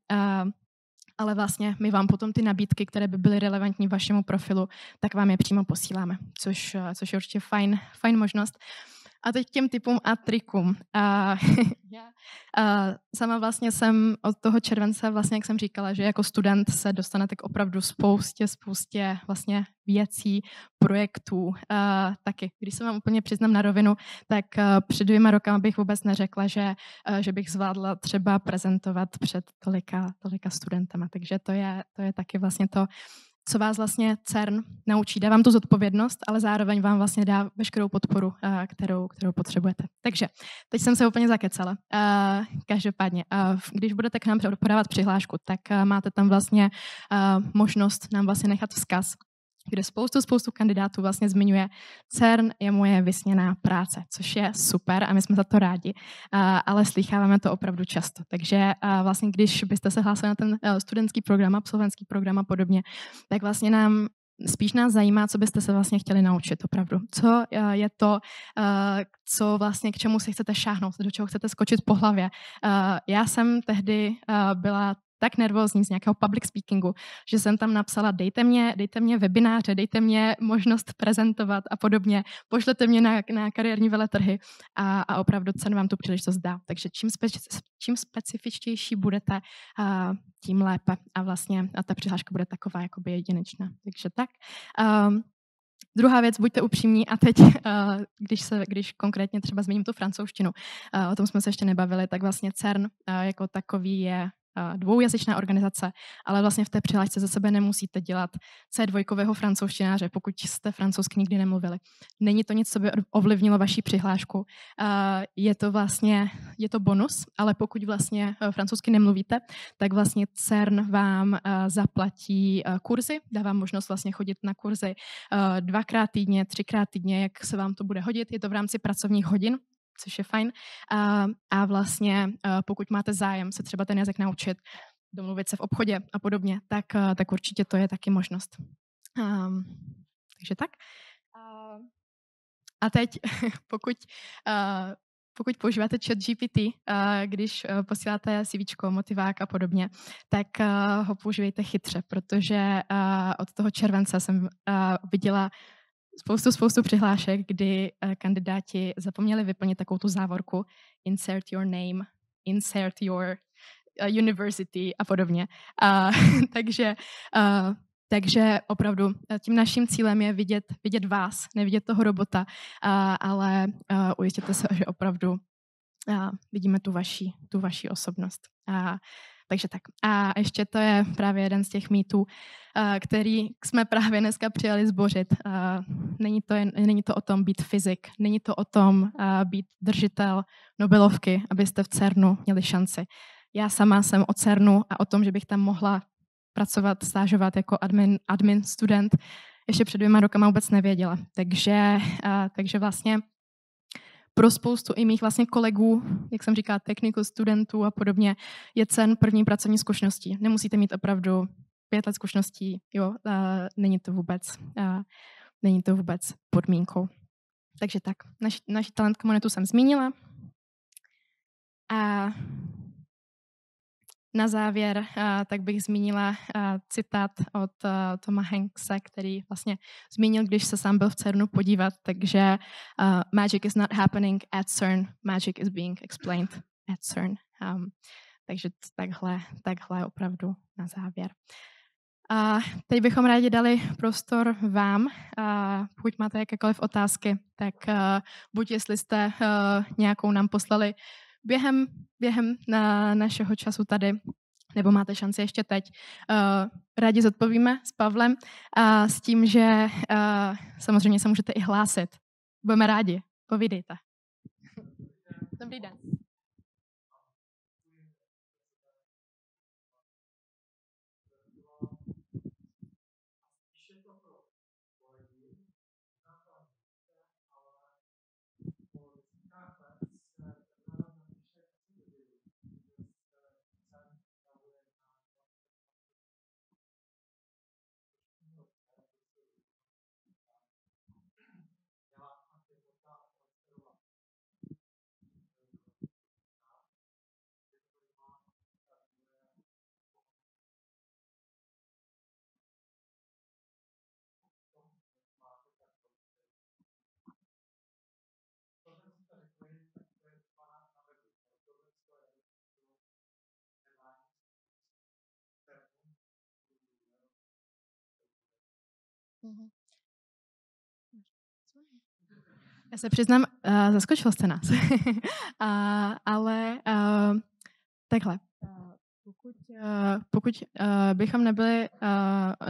vlastně my vám potom ty nabídky, které by byly relevantní vašemu profilu, tak vám je přímo posíláme, což je určitě fajn možnost. A teď k těm typům a trikům. Sama vlastně jsem od toho července, vlastně jak jsem říkala, že jako student se dostanete k opravdu spoustě vlastně věcí, projektů. Taky, když se vám úplně přiznám na rovinu, tak před 2 rokama bych vůbec neřekla, že bych zvládla třeba prezentovat před tolika studentama. Takže to je taky vlastně to, co vás vlastně CERN naučí. Dá vám tu zodpovědnost, ale zároveň vám vlastně dá veškerou podporu, kterou potřebujete. Takže teď jsem se úplně zakecala. Každopádně, když budete k nám podávat přihlášku, tak máte tam vlastně možnost nám vlastně nechat vzkaz, kde spoustu kandidátů vlastně zmiňuje CERN je moje vysněná práce, což je super a my jsme za to rádi, ale slýcháváme to opravdu často. Takže vlastně, když byste se hlásili na ten studentský program, absolventský program a podobně, tak vlastně spíš nás zajímá, co byste se vlastně chtěli naučit opravdu. Co je to, co vlastně k čemu se chcete šáhnout, do čeho chcete skočit po hlavě. Já jsem tehdy byla tak nervózní z nějakého public speakingu, že jsem tam napsala dejte mě webináře, dejte mě možnost prezentovat a podobně, pošlete mě na kariérní veletrhy a opravdu CERN vám tu příležitost dá. Takže čím specifičtější budete, tím lépe a vlastně ta přihláška bude taková jakoby jedinečná. Takže tak. Druhá věc, buďte upřímní a teď, když konkrétně třeba zmíním tu francouzštinu, o tom jsme se ještě nebavili, tak vlastně CERN jako takový je dvoujazyčná organizace, ale vlastně v té přihlášce za sebe nemusíte dělat C2 francouzštináře, pokud jste francouzsky nikdy nemluvili. Není to nic, co by ovlivnilo vaši přihlášku. Je to bonus, ale pokud vlastně francouzsky nemluvíte, tak vlastně CERN vám zaplatí kurzy, dá vám možnost vlastně chodit na kurzy 2x týdně, 3x týdně, jak se vám to bude hodit. Je to v rámci pracovních hodin, což je fajn. A vlastně pokud máte zájem se třeba ten jazyk naučit, domluvit se v obchodě a podobně, tak určitě to je taky možnost. Takže tak. A teď, pokud používáte ChatGPT, když posíláte CVčko, motivák a podobně, tak ho používejte chytře, protože od toho července jsem viděla spoustu přihlášek, kdy kandidáti zapomněli vyplnit takovou tu závorku insert your name, insert your university a podobně. Takže opravdu tím naším cílem je vidět vás, nevidět toho robota, ale ujistěte se, že opravdu vidíme tu vaši osobnost. Takže tak. A ještě to je právě jeden z těch mýtů, který jsme právě dneska přijali zbořit. Není to o tom být fyzik, není to o tom být držitel Nobelovky, abyste v CERNu měli šanci. Já sama jsem o CERNu a o tom, že bych tam mohla pracovat, stážovat jako admin student, ještě před 2 rokama vůbec nevěděla. Takže vlastně pro spoustu i mých vlastně kolegů, jak jsem říkala, technical studentů a podobně, je CERN první pracovní zkušeností. Nemusíte mít opravdu 5 let zkušeností, jo, není to vůbec podmínkou. Takže tak, naši talent komunitu jsem zmínila. A na závěr tak bych zmínila citát od Toma Hankse, který vlastně zmínil, když se sám byl v CERNu podívat, takže magic is not happening at CERN, magic is being explained at CERN. Takže takhle opravdu na závěr. A teď bychom rádi dali prostor vám. Pokud máte jakékoliv otázky, tak buď jestli jste nějakou nám poslali během našeho času tady, nebo máte šanci ještě teď. Rádi zodpovíme s Pavlem a s tím, že samozřejmě se můžete i hlásit. Budeme rádi. Povídejte. Dobrý den. Já se přiznám, zaskočil jste nás. Ale takhle. Pokud bychom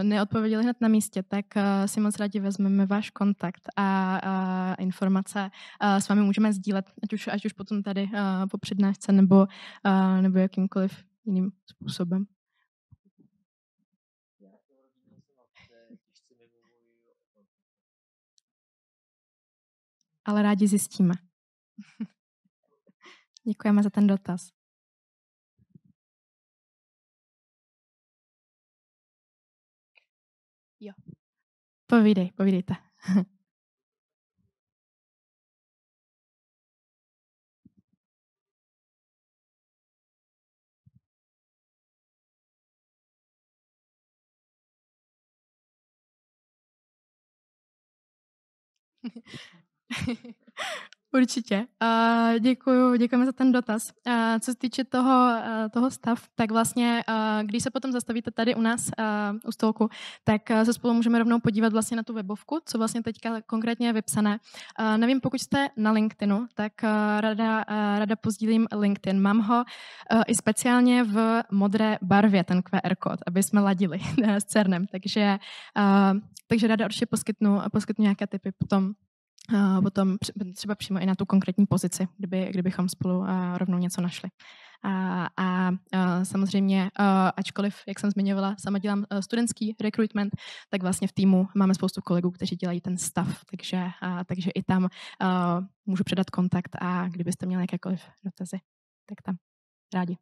neodpověděli hned na místě, tak si moc rádi vezmeme váš kontakt a informace s vámi můžeme sdílet, ať už potom tady po přednášce nebo jakýmkoliv jiným způsobem. Ale rádi zjistíme. Děkujeme za ten dotaz. Jo. Povídejte. Určitě. Děkujeme za ten dotaz. Co se týče toho stav, tak vlastně, když se potom zastavíte tady u nás u stolku, tak se spolu můžeme rovnou podívat vlastně na tu webovku, co vlastně teďka konkrétně je vypsané. Nevím, pokud jste na LinkedInu, tak rada pozdílím LinkedIn. Mám ho i speciálně v modré barvě, ten QR kód, aby jsme ladili s CERNem. Takže ráda určitě poskytnu nějaké tipy potom třeba přímo i na tu konkrétní pozici, kdybychom spolu rovnou něco našli. Samozřejmě, ačkoliv, jak jsem zmiňovala, sama dělám studentský recruitment, tak vlastně v týmu máme spoustu kolegů, kteří dělají ten stav, takže i tam můžu předat kontakt a kdybyste měli jakékoliv dotazy, tak tam rádi.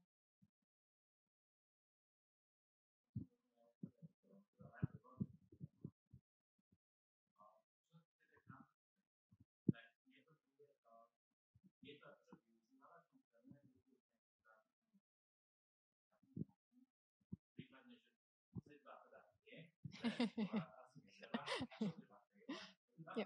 Jo.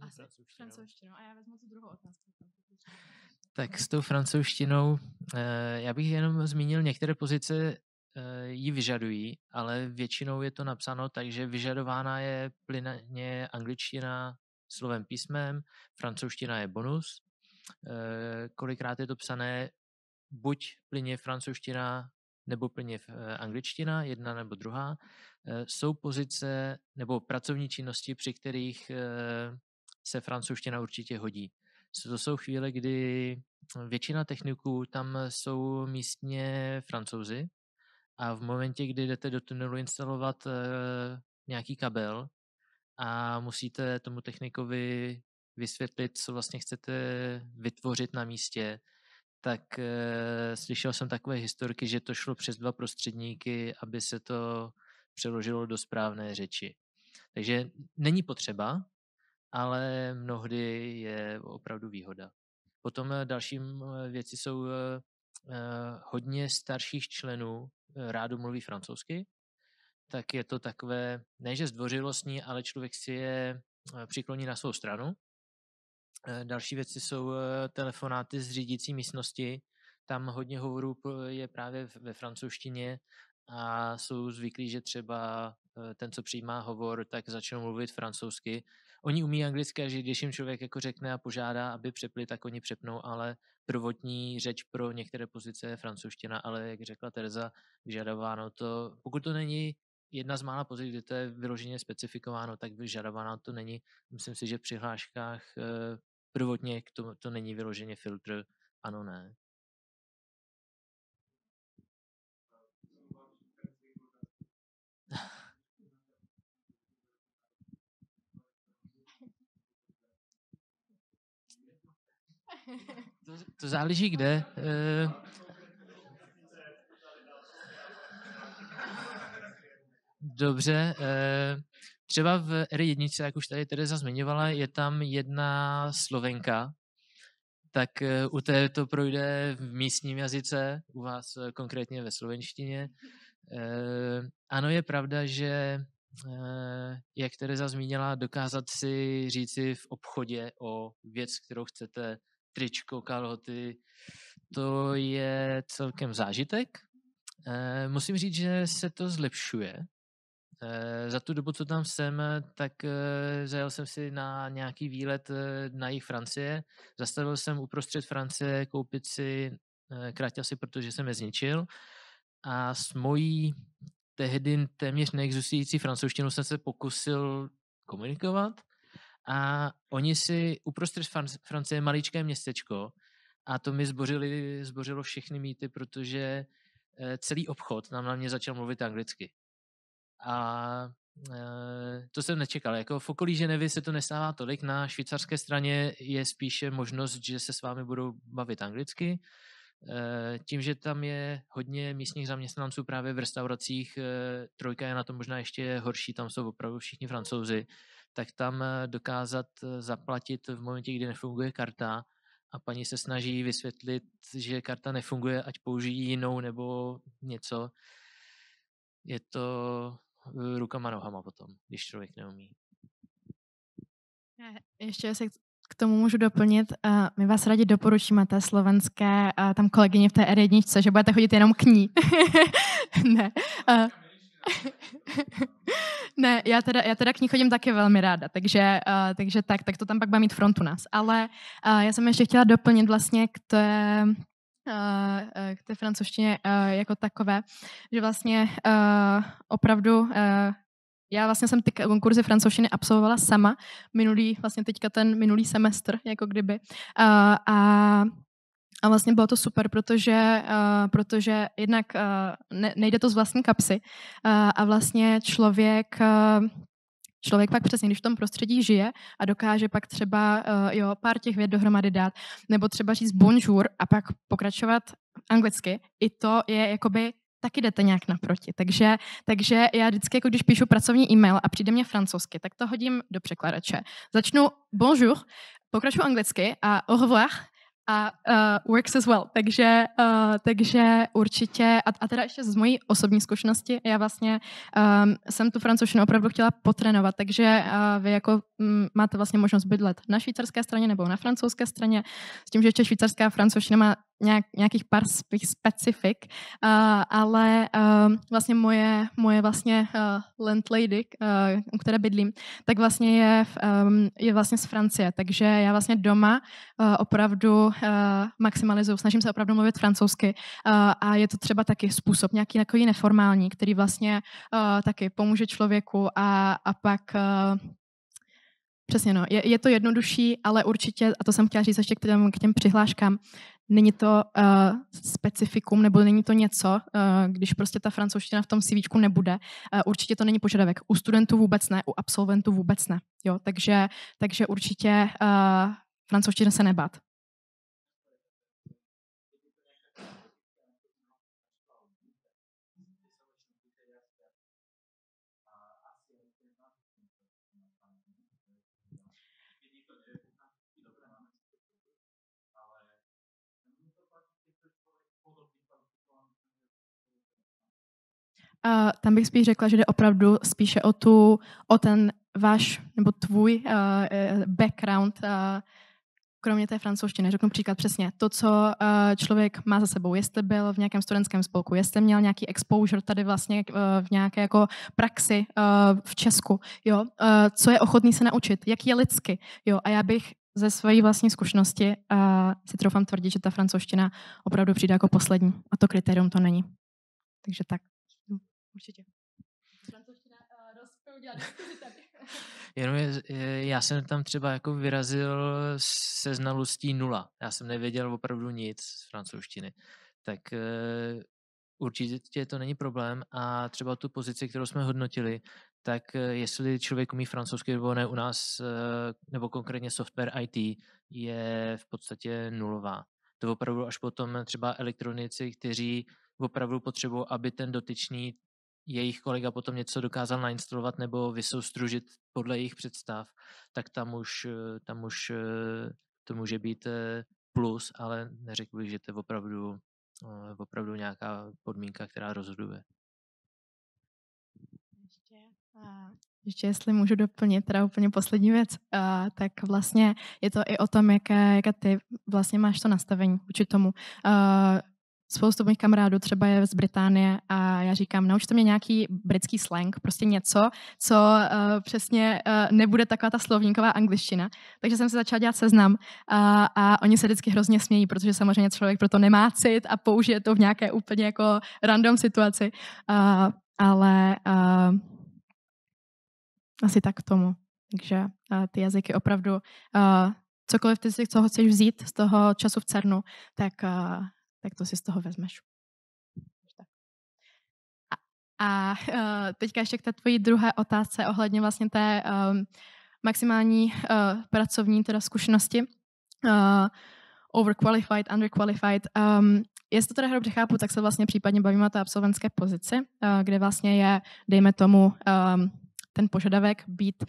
Asi francouzštinou. A já vezmu tu druhou otázku. Tak s tou francouzštinou, já bych jenom zmínil, některé pozice ji vyžadují, ale většinou je to napsáno tak, že vyžadována je plynně angličtina slovem písmem, francouzština je bonus. Kolikrát je to psané buď plynně francouzština nebo plynně angličtina, jedna nebo druhá. Jsou pozice nebo pracovní činnosti, při kterých se francouzština určitě hodí. To jsou chvíle, kdy většina techniků tam jsou místně Francouzi a v momentě, kdy jdete do tunelu instalovat nějaký kabel a musíte tomu technikovi vysvětlit, co vlastně chcete vytvořit na místě, tak slyšel jsem takové historky, že to šlo přes 2 prostředníky, aby se to přeložilo do správné řeči. Takže není potřeba, ale mnohdy je opravdu výhoda. Potom další věci jsou hodně starších členů rádo mluví francouzsky, tak je to takové, ne že zdvořilostní, ale člověk si je přikloní na svou stranu. Další věci jsou telefonáty z řídící místnosti. Tam hodně hovorů je právě ve francouzštině a jsou zvyklí, že třeba ten, co přijímá hovor, tak začnou mluvit francouzsky. Oni umí anglicky, že když jim člověk jako řekne a požádá, aby přepli, tak oni přepnou, ale prvotní řeč pro některé pozice je francouzština, ale jak řekla Tereza, vyžadováno to, pokud to není jedna z mála pozic, kde to je vyloženě specifikováno, tak vyžadováno to není. Myslím si, že v přihláškách prvotně to není vyloženě filtr, ano, ne. To záleží kde. Dobře. Třeba v R1, jak už tady Tereza zmiňovala, je tam jedna Slovenka, tak u té to projde v místním jazyce, u vás konkrétně ve slovenštině. Ano, je pravda, že jak Tereza zmínila, dokázat si říci v obchodě o věc, kterou chcete, tričko, kalhoty, to je celkem zážitek. Musím říct, že se to zlepšuje. Za tu dobu, co tam jsem, tak zajel jsem si na nějaký výlet na jih Francie. Zastavil jsem uprostřed Francie koupit si kraťasy, protože jsem je zničil. a s mojí tehdy téměř neexistující francouzštinou jsem se pokusil komunikovat a oni si uprostřed Francie maličké městečko a to mi zbořilo všechny mýty, protože celý obchod na mě začal mluvit anglicky. A to jsem nečekal. Jako v okolí Ženevy se to nestává tolik. Na švýcarské straně je spíše možnost, že se s vámi budou bavit anglicky. Tím, že tam je hodně místních zaměstnanců právě v restauracích, trojka je na tom možná ještě horší, tam jsou opravdu všichni Francouzi, tak tam dokázat zaplatit v momentě, kdy nefunguje karta a paní se snaží vysvětlit, že karta nefunguje, ať použijí jinou nebo něco. Je to rukama nohama potom, když člověk neumí. Ještě se k tomu můžu doplnit. My vás rádi doporučíme té slovenské tam kolegyně v té R1, že budete chodit jenom k ní. Ne. Ne, já teda k ní chodím taky velmi ráda, takže tak to tam pak bude mít frontu nás. Ale já jsem ještě chtěla doplnit vlastně k té francouzštině jako takové, že vlastně opravdu já vlastně jsem ty kurzy francouzštiny absolvovala sama, teďka ten minulý semestr, jako kdyby. A vlastně bylo to super, protože jednak nejde to z vlastní kapsy a vlastně člověk pak přesně, když v tom prostředí žije a dokáže pak třeba pár těch vět dohromady dát, nebo třeba říct bonjour a pak pokračovat anglicky, i to je jakoby taky jdete nějak naproti. Takže já vždycky, jako když píšu pracovní e-mail a přijde mě francouzsky, tak to hodím do překladače. Začnu bonjour, pokračuju anglicky a au revoir a works as well. Takže určitě, a teda ještě z mojí osobní zkušenosti, já vlastně jsem tu francouzštinu opravdu chtěla potrénovat, takže vy jako máte vlastně možnost bydlet na švýcarské straně nebo na francouzské straně, s tím, že ještě švýcarská francouzština má nějakých pár specifik, ale vlastně moje vlastně landlady, u které bydlím, tak vlastně je vlastně z Francie, takže já vlastně doma opravdu maximalizuju, snažím se opravdu mluvit francouzsky a je to třeba taky způsob nějaký takový neformální, který vlastně taky pomůže člověku a pak přesně je to jednodušší, ale určitě, a to jsem chtěla říct ještě k těm přihláškám, není to specifikum, nebo není to něco, když prostě ta francouzština v tom CVčku nebude. Určitě to není požadavek. U studentů vůbec ne, u absolventů vůbec ne. Jo, takže určitě francouzština se nebát. Tam bych spíš řekla, že jde opravdu spíše o ten váš nebo tvůj background, kromě té francouzštiny. Řeknu příklad přesně. To, co člověk má za sebou, jestli byl v nějakém studentském spolku, jestli měl nějaký exposure tady vlastně v nějaké jako praxi v Česku, jo, co je ochotný se naučit, jak je lidsky, jo, a já bych ze své vlastní zkušenosti si troufám tvrdit, že ta francouzština opravdu přijde jako poslední a to kritérium to není. Takže tak. Určitě. Jenom já jsem tam třeba jako vyrazil se znalostí 0. Já jsem nevěděl opravdu nic z francouzštiny. Tak určitě to není problém a třeba tu pozici, kterou jsme hodnotili, tak jestli člověk umí francouzsky nebo ne u nás, nebo konkrétně software IT, je v podstatě nulová. To opravdu až potom třeba elektronici, kteří opravdu potřebují, aby ten dotyčný jejich kolega potom něco dokázal nainstalovat nebo vysoustružit podle jejich představ, tak tam už to může být plus, ale neřekl bych, že to je opravdu nějaká podmínka, která rozhoduje. Ještě jestli můžu doplnit teda úplně poslední věc, tak vlastně je to i o tom, jaké ty vlastně máš to nastavení vůči tomu. spoustu mých kamarádů třeba je z Británie a já říkám, naučte mě nějaký britský slang, prostě něco, co přesně nebude taková ta slovníková angličtina. Takže jsem se začala dělat seznam a oni se vždycky hrozně smějí, protože samozřejmě člověk proto nemá cit a použije to v nějaké úplně jako random situaci. Ale asi tak k tomu. Takže ty jazyky opravdu, cokoliv ty si z toho chceš vzít, z toho času v CERNu, tak to si z toho vezmeš. A teďka ještě k té tvojí druhé otázce ohledně vlastně té maximální pracovní teda zkušenosti. Overqualified, underqualified. Jestli to teda dobře chápu, tak se vlastně případně bavíme o té absolventské pozici, kde vlastně je, dejme tomu, ten požadavek být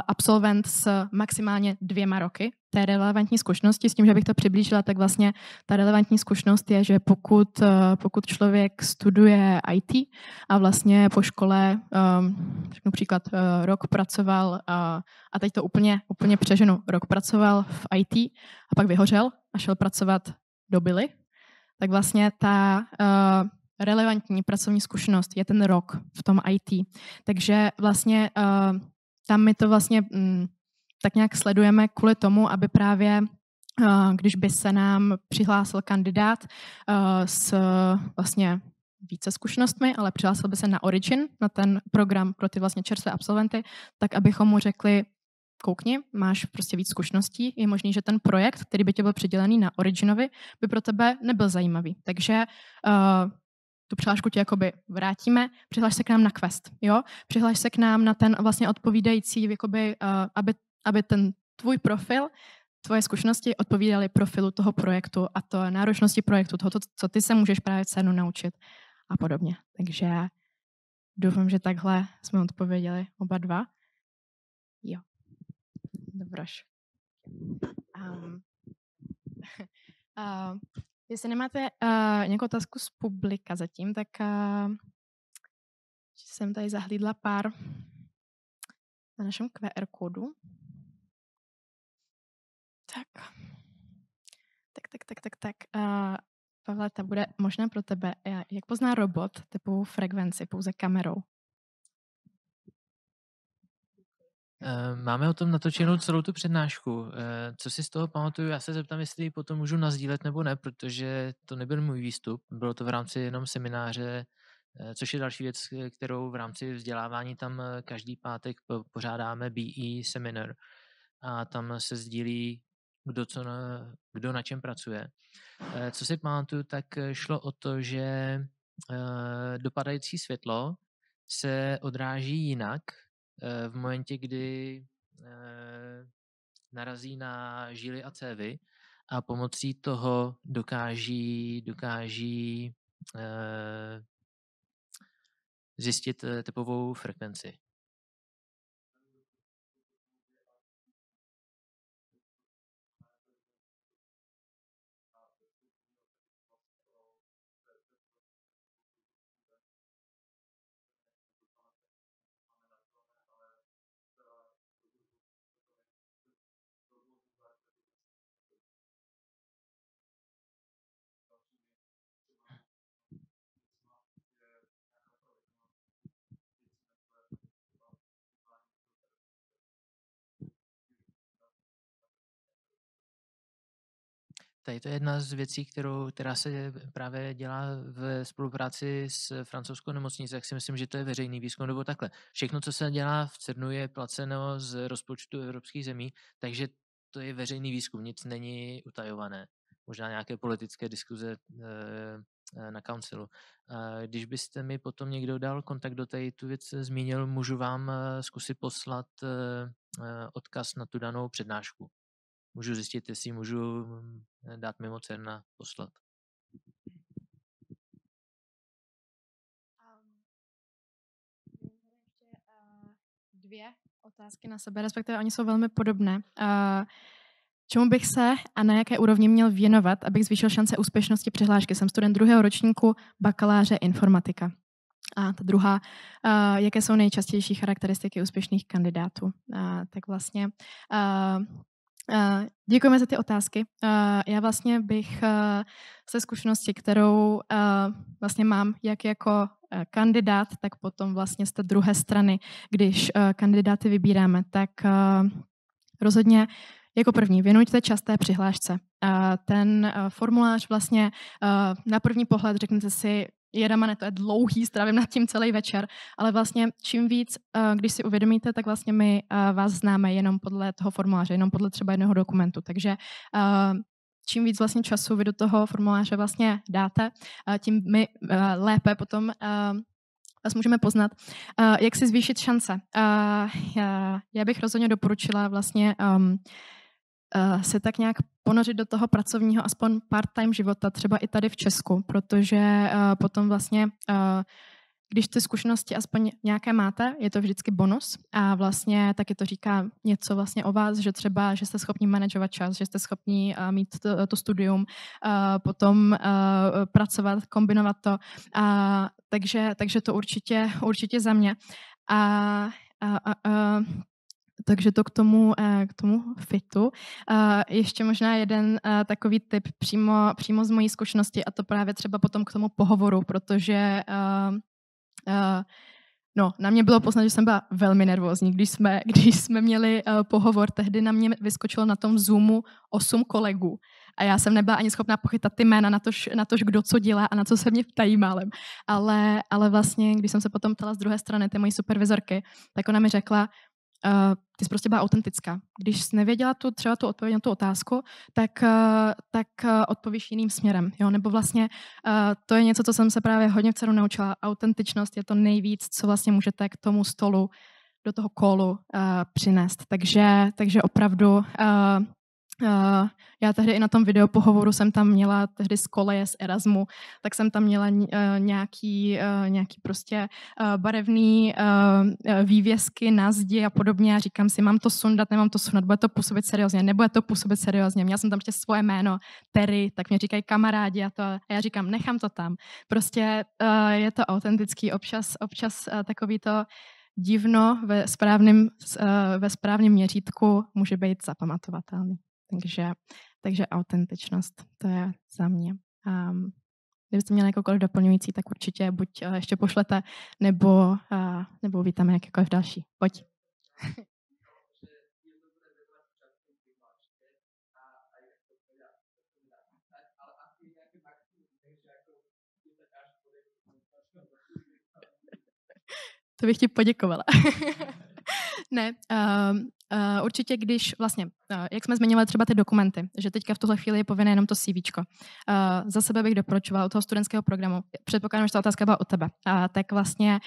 absolvent s maximálně 2 roky té relevantní zkušenosti. S tím, že bych to přiblížila, tak vlastně ta relevantní zkušenost je, že pokud člověk studuje IT a vlastně po škole, řeknu příklad, rok pracoval, a teď to úplně přeženu, rok pracoval v IT a pak vyhořel a šel pracovat do Billy, tak vlastně ta relevantní pracovní zkušenost je ten rok v tom IT. Takže vlastně tam my to vlastně tak nějak sledujeme kvůli tomu, aby právě, když by se nám přihlásil kandidát s vlastně více zkušenostmi, ale přihlásil by se na Origin, na ten program pro ty vlastně čerstvé absolventy, tak abychom mu řekli, koukni, máš prostě víc zkušeností, je možný, že ten projekt, který by tě byl přidělený na Originovi, by pro tebe nebyl zajímavý. Takže tu přihlášku ti jakoby vrátíme, přihlaš se k nám na Quest, jo? Přihlaš se k nám na ten vlastně odpovídající, jakoby, aby ten tvůj profil, tvoje zkušenosti odpovídaly profilu toho projektu a to náročnosti projektu, toho, co ty se můžeš právě v CERNu naučit a podobně. Takže doufám, že takhle jsme odpověděli oba dva. Jo. Dobroš. Jestli nemáte nějakou otázku z publika zatím, tak jsem tady zahlídla pár na našem QR kódu. Tak. Pavle, ta bude možná pro tebe. Jak pozná robot typu frekvenci pouze kamerou? Máme o tom natočenou celou tu přednášku. Co si z toho pamatuju, já se zeptám, jestli potom můžu nasdílet nebo ne, protože to nebyl můj výstup, bylo to v rámci jenom semináře, což je další věc, kterou v rámci vzdělávání tam každý pátek pořádáme BE seminar a tam se sdílí, kdo na čem pracuje. Co si pamatuju, tak šlo o to, že dopadající světlo se odráží jinak v momentě, kdy narazí na žíly a cévy a pomocí toho dokáží zjistit tepovou frekvenci. Tady to je jedna z věcí, která se právě dělá v spolupráci s francouzskou nemocnicí, tak si myslím, že to je veřejný výzkum nebo takhle. Všechno, co se dělá v CERNu, je placeno z rozpočtu evropských zemí, takže to je veřejný výzkum, nic není utajované. Možná nějaké politické diskuze na councilu. Když byste mi potom někdo dal kontakt do té tu věc zmínil, můžu vám zkusit poslat odkaz na tu danou přednášku. Můžu zjistit, jestli můžu dát mimo CERN poslat. Dvě otázky na sebe, respektive oni jsou velmi podobné. Čemu bych se a na jaké úrovni měl věnovat, abych zvýšil šance úspěšnosti přihlášky? Jsem student 2. ročníku bakaláře informatika. A ta druhá, jaké jsou nejčastější charakteristiky úspěšných kandidátů? Tak vlastně Děkujeme za ty otázky. Já vlastně bych ze zkušenosti, kterou vlastně mám jak jako kandidát, tak potom vlastně z té druhé strany, když kandidáty vybíráme, tak rozhodně jako první věnujte čas té přihlášce. Ten formulář vlastně na první pohled řeknete si, jedamane, to je dlouhý, strávím nad tím celý večer, ale vlastně čím víc, když si uvědomíte, tak vlastně my vás známe jenom podle toho formuláře, jenom podle třeba jednoho dokumentu. Takže čím víc vlastně času vy do toho formuláře vlastně dáte, tím my lépe potom vás můžeme poznat. Jak si zvýšit šance? Já bych rozhodně doporučila vlastně se tak nějak ponořit do toho pracovního aspoň part-time života, třeba i tady v Česku, protože potom vlastně, když ty zkušenosti aspoň nějaké máte, je to vždycky bonus a vlastně taky to říká něco vlastně o vás, že třeba, že jste schopni manažovat čas, že jste schopni mít to studium, potom pracovat, kombinovat to, takže to určitě za mě. Takže to k tomu fitu. Ještě možná jeden takový tip přímo z mojí zkušenosti a to právě třeba potom k tomu pohovoru, protože na mě bylo poznat, že jsem byla velmi nervózní. Když jsme měli pohovor, tehdy na mě vyskočilo na tom Zoomu 8 kolegů. A já jsem nebyla ani schopná pochytat ty jména na to, kdo co dělá a na co se mě ptají málem. Ale vlastně, když jsem se potom ptala z druhé strany té mojí supervizorky, tak ona mi řekla, ty jsi prostě byla autentická. Když jsi nevěděla třeba tu odpověď na tu otázku, tak odpovíš jiným směrem. Jo? Nebo vlastně to je něco, co jsem se právě hodně v CERNu naučila. Autentičnost je to nejvíc, co vlastně můžete k tomu stolu, do toho callu přinést. Takže opravdu já tehdy i na tom videopohovoru jsem tam měla tehdy z koleje z Erasmu, tak jsem tam měla nějaký prostě barevný vývězky na zdi a podobně a říkám si, mám to sundat, nemám to sundat, bude to působit seriózně, nebude to působit seriózně. Měla jsem tam ještě svoje jméno, Terry, tak mě říkají kamarádi a já říkám, nechám to tam. Prostě je to autentický, občas takový to divno ve správném měřítku může být zapamatovatelný. Takže autentičnost, to je za mě. Kdybyste měli jakoukoliv doplňující, tak určitě buď ještě pošlete, nebo vítáme jakékoliv další. Pojď. To bych ti poděkovala. Ne, určitě když vlastně, jak jsme zmiňovali třeba ty dokumenty, že teďka v tuhle chvíli je povinné jenom to CVčko. Za sebe bych doporučovala u toho studentského programu. Předpokládám, že ta otázka byla od tebe. Tak vlastně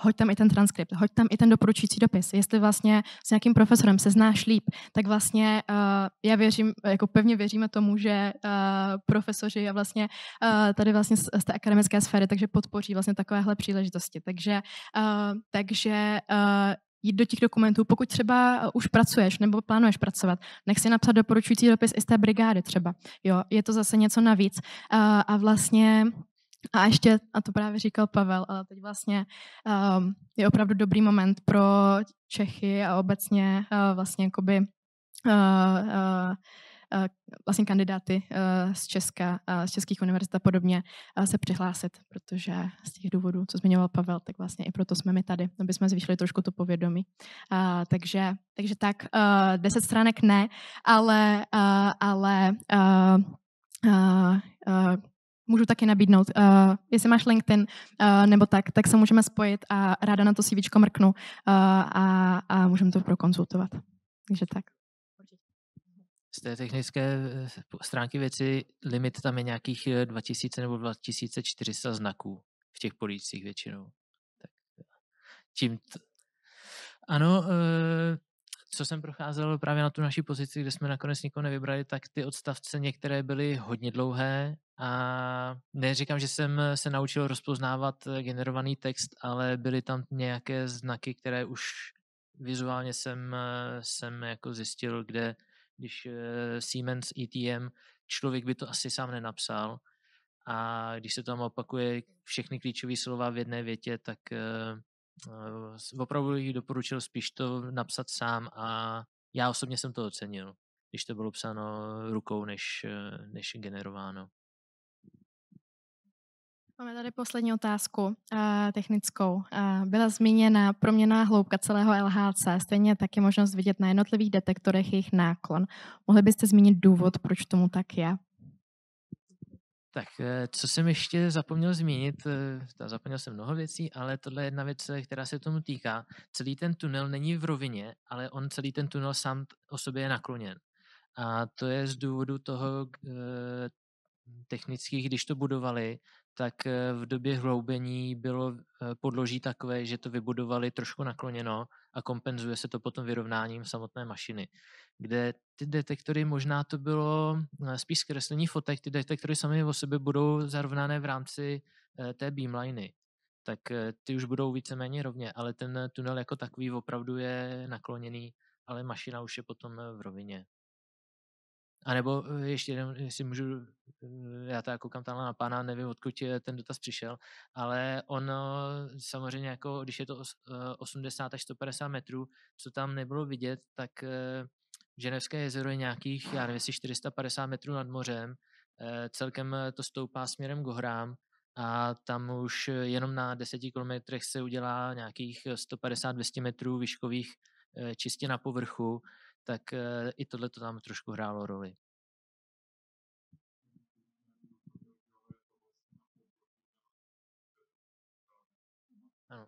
hoď tam i ten transkript, hoď tam i ten doporučující dopis. Jestli vlastně s nějakým profesorem se znáš líp, tak vlastně já věřím, jako pevně věříme tomu, že profesoři a vlastně tady vlastně z té akademické sféry, takže podpoří vlastně takovéhle příležitosti. Takže jít do těch dokumentů, pokud třeba už pracuješ nebo plánuješ pracovat, nech si napsat doporučující dopis i z té brigády třeba. Jo, je to zase něco navíc. A vlastně, a ještě, a to právě říkal Pavel, ale teď vlastně je opravdu dobrý moment pro Čechy a obecně vlastně jakoby vlastně kandidáty z Česka, z českých univerzit a podobně se přihlásit, protože z těch důvodů, co zmiňoval Pavel, tak vlastně i proto jsme my tady, aby jsme zvýšili trošku to povědomí. Takže tak, 10 stránek ne, ale můžu taky nabídnout. Jestli máš LinkedIn nebo tak se můžeme spojit a ráda na to CVčko mrknu a můžeme to prokonzultovat. Takže tak. Z té technické stránky věci limit tam je nějakých 2000 nebo 2400 znaků v těch polících většinou. Tak ano, co jsem procházel právě na tu naší pozici, kde jsme nakonec nikoho nevybrali, tak ty odstavce některé byly hodně dlouhé a neříkám, že jsem se naučil rozpoznávat generovaný text, ale byly tam nějaké znaky, které už vizuálně jsem jako zjistil, kde když Siemens ETM, člověk by to asi sám nenapsal a když se tam opakuje všechny klíčové slova v jedné větě, tak opravdu bych doporučil spíš to napsat sám a já osobně jsem to ocenil. když to bylo psáno rukou, než generováno. Máme tady poslední otázku, technickou. Byla zmíněna proměnná hloubka celého LHC, stejně taky možnost vidět na jednotlivých detektorech jejich náklon. Mohli byste zmínit důvod, proč tomu tak je? Tak, co jsem ještě zapomněl zmínit, zapomněl jsem mnoho věcí, ale tohle je jedna věc, která se tomu týká. Celý ten tunel není v rovině, ale on celý ten tunel sám o sobě je nakloněn. A to je z důvodu toho technických, když to budovali, tak v době hloubení bylo podloží takové, že to vybudovali trošku nakloněno a kompenzuje se to potom vyrovnáním samotné mašiny. Kde ty detektory, možná to bylo spíš zkreslení fotek, ty detektory sami o sobě budou zarovnané v rámci té beamliny. Tak ty už budou víceméně rovně, ale ten tunel jako takový opravdu je nakloněný, ale mašina už je potom v rovině. A nebo ještě jeden, jestli můžu, já to koukám tamhle na pána, nevím, odkud ten dotaz přišel, ale on samozřejmě, jako když je to 80 až 150 metrů, co tam nebylo vidět, tak Ženevské jezero je nějakých, já nevím, jestli 450 metrů nad mořem, celkem to stoupá směrem k horám a tam už jenom na 10 kilometrech se udělá nějakých 150-200 metrů výškových čistě na povrchu, tak i tohle to tam trošku hrálo roli. Ano.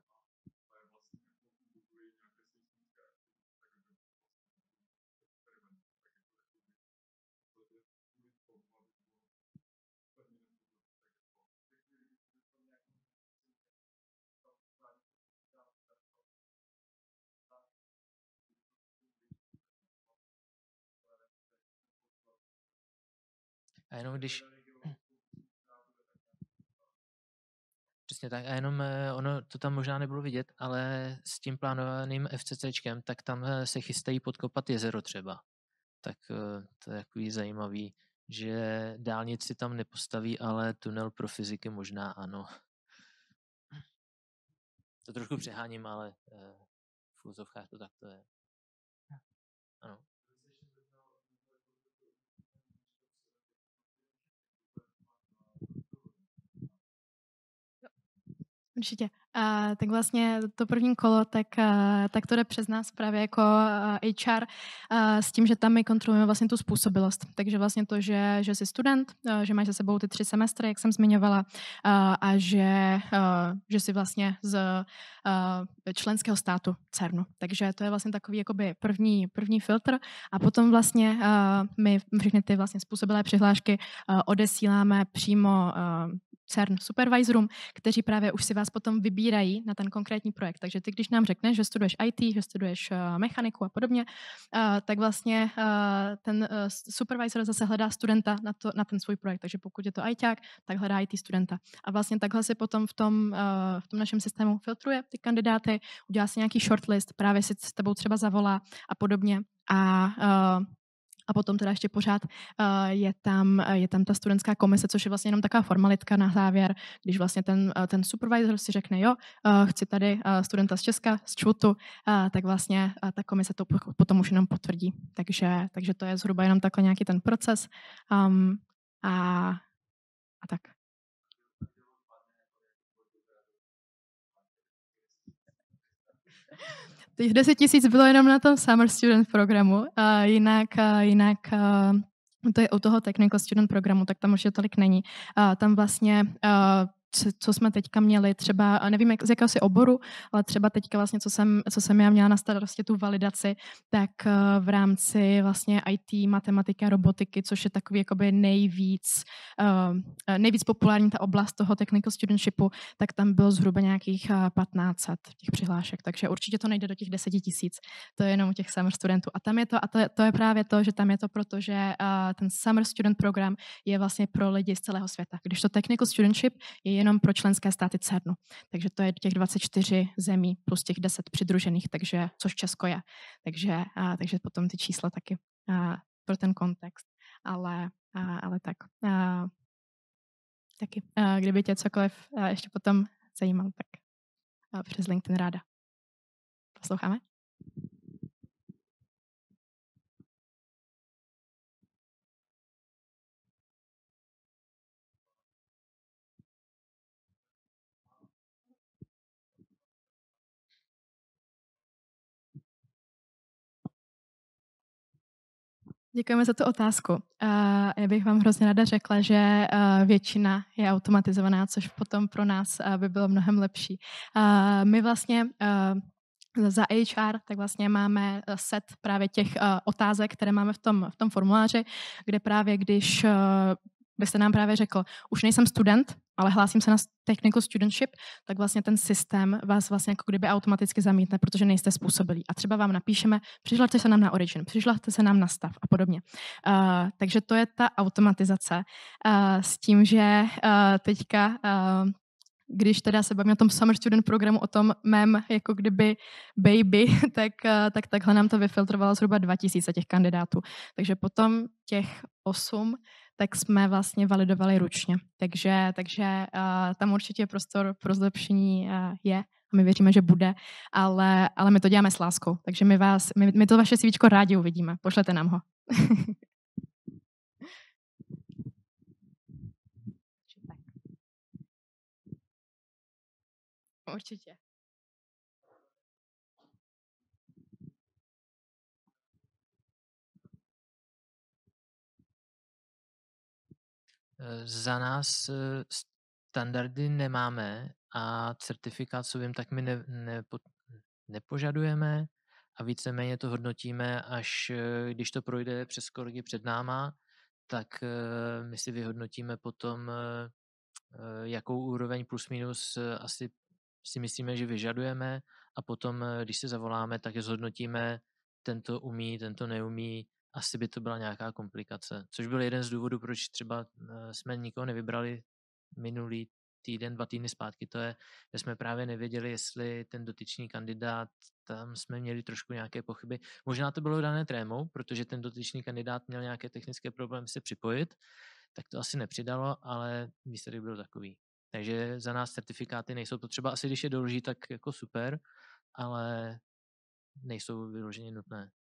A jenom když... Přesně tak. A jenom ono to tam možná nebylo vidět, ale s tím plánovaným FCCčkem, tak tam se chystají podkopat jezero třeba. Tak to je takový zajímavý, že dálnici tam nepostaví, ale tunel pro fyziky možná ano. To trošku přeháním, ale v úzovkách to takto je. Ano. Určitě. Tak vlastně to první kolo, tak to jde přes nás právě jako HR s tím, že tam my kontrolujeme vlastně tu způsobilost. Takže vlastně to, že jsi student, že máš za sebou ty 3 semestry, jak jsem zmiňovala, a že jsi vlastně z členského státu CERNu. Takže to je vlastně takový jakoby první filtr a potom vlastně my všechny ty vlastně způsobilé přihlášky odesíláme přímo CERN supervisorům, kteří právě už si vás potom vybírají na ten konkrétní projekt. Takže ty, když nám řekneš, že studuješ IT, že studuješ mechaniku a podobně, tak vlastně ten supervisor zase hledá studenta na ten svůj projekt. Takže pokud je to ITák, tak hledá IT studenta. A vlastně takhle si potom v tom našem systému filtruje ty kandidáty, udělá si nějaký shortlist, právě si s tebou třeba zavolá a podobně. A potom teda ještě pořád je tam ta studentská komise, což je vlastně jenom taková formalitka na závěr, když vlastně ten supervisor si řekne, jo, chci tady studenta z Česka, z ČVUTu, tak vlastně ta komise to potom už jenom potvrdí. Takže to je zhruba jenom takhle nějaký ten proces. A tak. Těch 10 000 bylo jenom na tom Summer Student programu, jinak to je u toho Technical Student programu, tak tam už je tolik není. Tam vlastně co jsme teďka měli, třeba, nevím, z jakého si oboru, ale třeba teďka vlastně, co jsem já měla na starosti tu validaci, tak v rámci vlastně IT, matematiky a robotiky, což je takový jakoby nejvíc populární ta oblast toho technical studentshipu, tak tam bylo zhruba nějakých 1500 těch přihlášek, takže určitě to nejde do těch 10 000, to je jenom u těch summer studentů. A tam je to je právě to, že tam je to proto, že ten summer student program je vlastně pro lidi z celého světa. Když to technical studentship je jenom pro členské státy CERNu. Takže to je těch 24 zemí plus těch 10 přidružených, což Česko je. Takže potom ty čísla taky pro ten kontext. Ale tak. Taky. Kdyby tě cokoliv ještě potom zajímal, tak přes LinkedIn ráda. Posloucháme? Děkujeme za tu otázku. Já bych vám hrozně ráda řekla, že většina je automatizovaná, což potom pro nás by bylo mnohem lepší. My vlastně za HR, tak vlastně máme set právě těch otázek, které máme v tom formuláři, kde právě když byste nám právě řekl, už nejsem student, ale hlásím se na technical studentship, tak vlastně ten systém vás vlastně jako kdyby automaticky zamítne, protože nejste způsobilí. A třeba vám napíšeme, přihlašte se nám na Origin, přihlašte se nám na stav a podobně. Takže to je ta automatizace s tím, že teďka když teda se bavíme o tom Summer Student programu, o tom mém jako kdyby baby, tak takhle nám to vyfiltrovalo zhruba 2000 těch kandidátů. Takže potom těch 8 tak jsme vlastně validovali ručně. Takže tam určitě prostor pro zlepšení je a my věříme, že bude, ale my to děláme s láskou. Takže my to vaše CVčko rádi uvidíme. Pošlete nám ho. Určitě. Za nás standardy nemáme a certifikát SOVIM tak my nepožadujeme a víceméně to hodnotíme, až když to projde přes kolegy před náma, tak my si vyhodnotíme potom, jakou úroveň plus minus asi si myslíme, že vyžadujeme a potom, když se zavoláme, tak je zhodnotíme, tento umí, tento neumí, asi by to byla nějaká komplikace. Což byl jeden z důvodů, proč třeba jsme nikoho nevybrali minulý týden, 2 týdny zpátky. To je, že jsme právě nevěděli, jestli ten dotyčný kandidát, tam jsme měli trošku nějaké pochyby. Možná to bylo dané trémou, protože ten dotyčný kandidát měl nějaké technické problémy se připojit, tak to asi nepřidalo, ale výsledek byl takový. Takže za nás certifikáty nejsou potřeba. Asi když je doloží, tak jako super, ale nejsou vyloženě nutné.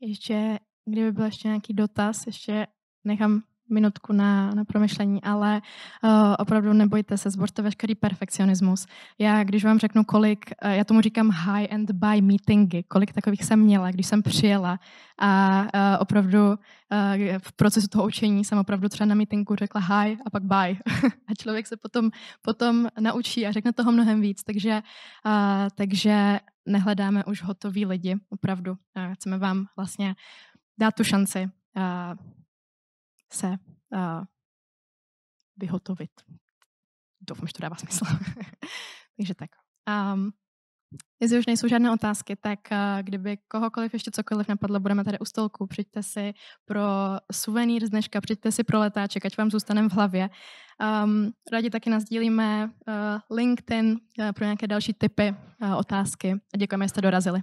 Ještě, kdyby byl ještě nějaký dotaz, ještě nechám minutku na promyšlení, ale opravdu nebojte se, zbořte veškerý perfekcionismus. Já, když vám řeknu, kolik, já tomu říkám high and buy meetingy, kolik takových jsem měla, když jsem přijela a opravdu v procesu toho učení jsem opravdu třeba na meetingu řekla hi a pak bye. A člověk se potom naučí a řekne toho mnohem víc, takže nehledáme už hotový lidi, opravdu. Chceme vám vlastně dát tu šanci se vyhotovit. Doufám, že to dává smysl. Takže tak. Jestli už nejsou žádné otázky, tak kdyby kohokoliv ještě cokoliv napadlo, budeme tady u stolku. Přijďte si pro suvenýr z dneška, přijďte si pro letáček, ať vám zůstane v hlavě. Rádi taky nasdílíme LinkedIn pro nějaké další tipy, otázky. A děkujeme, že jste dorazili.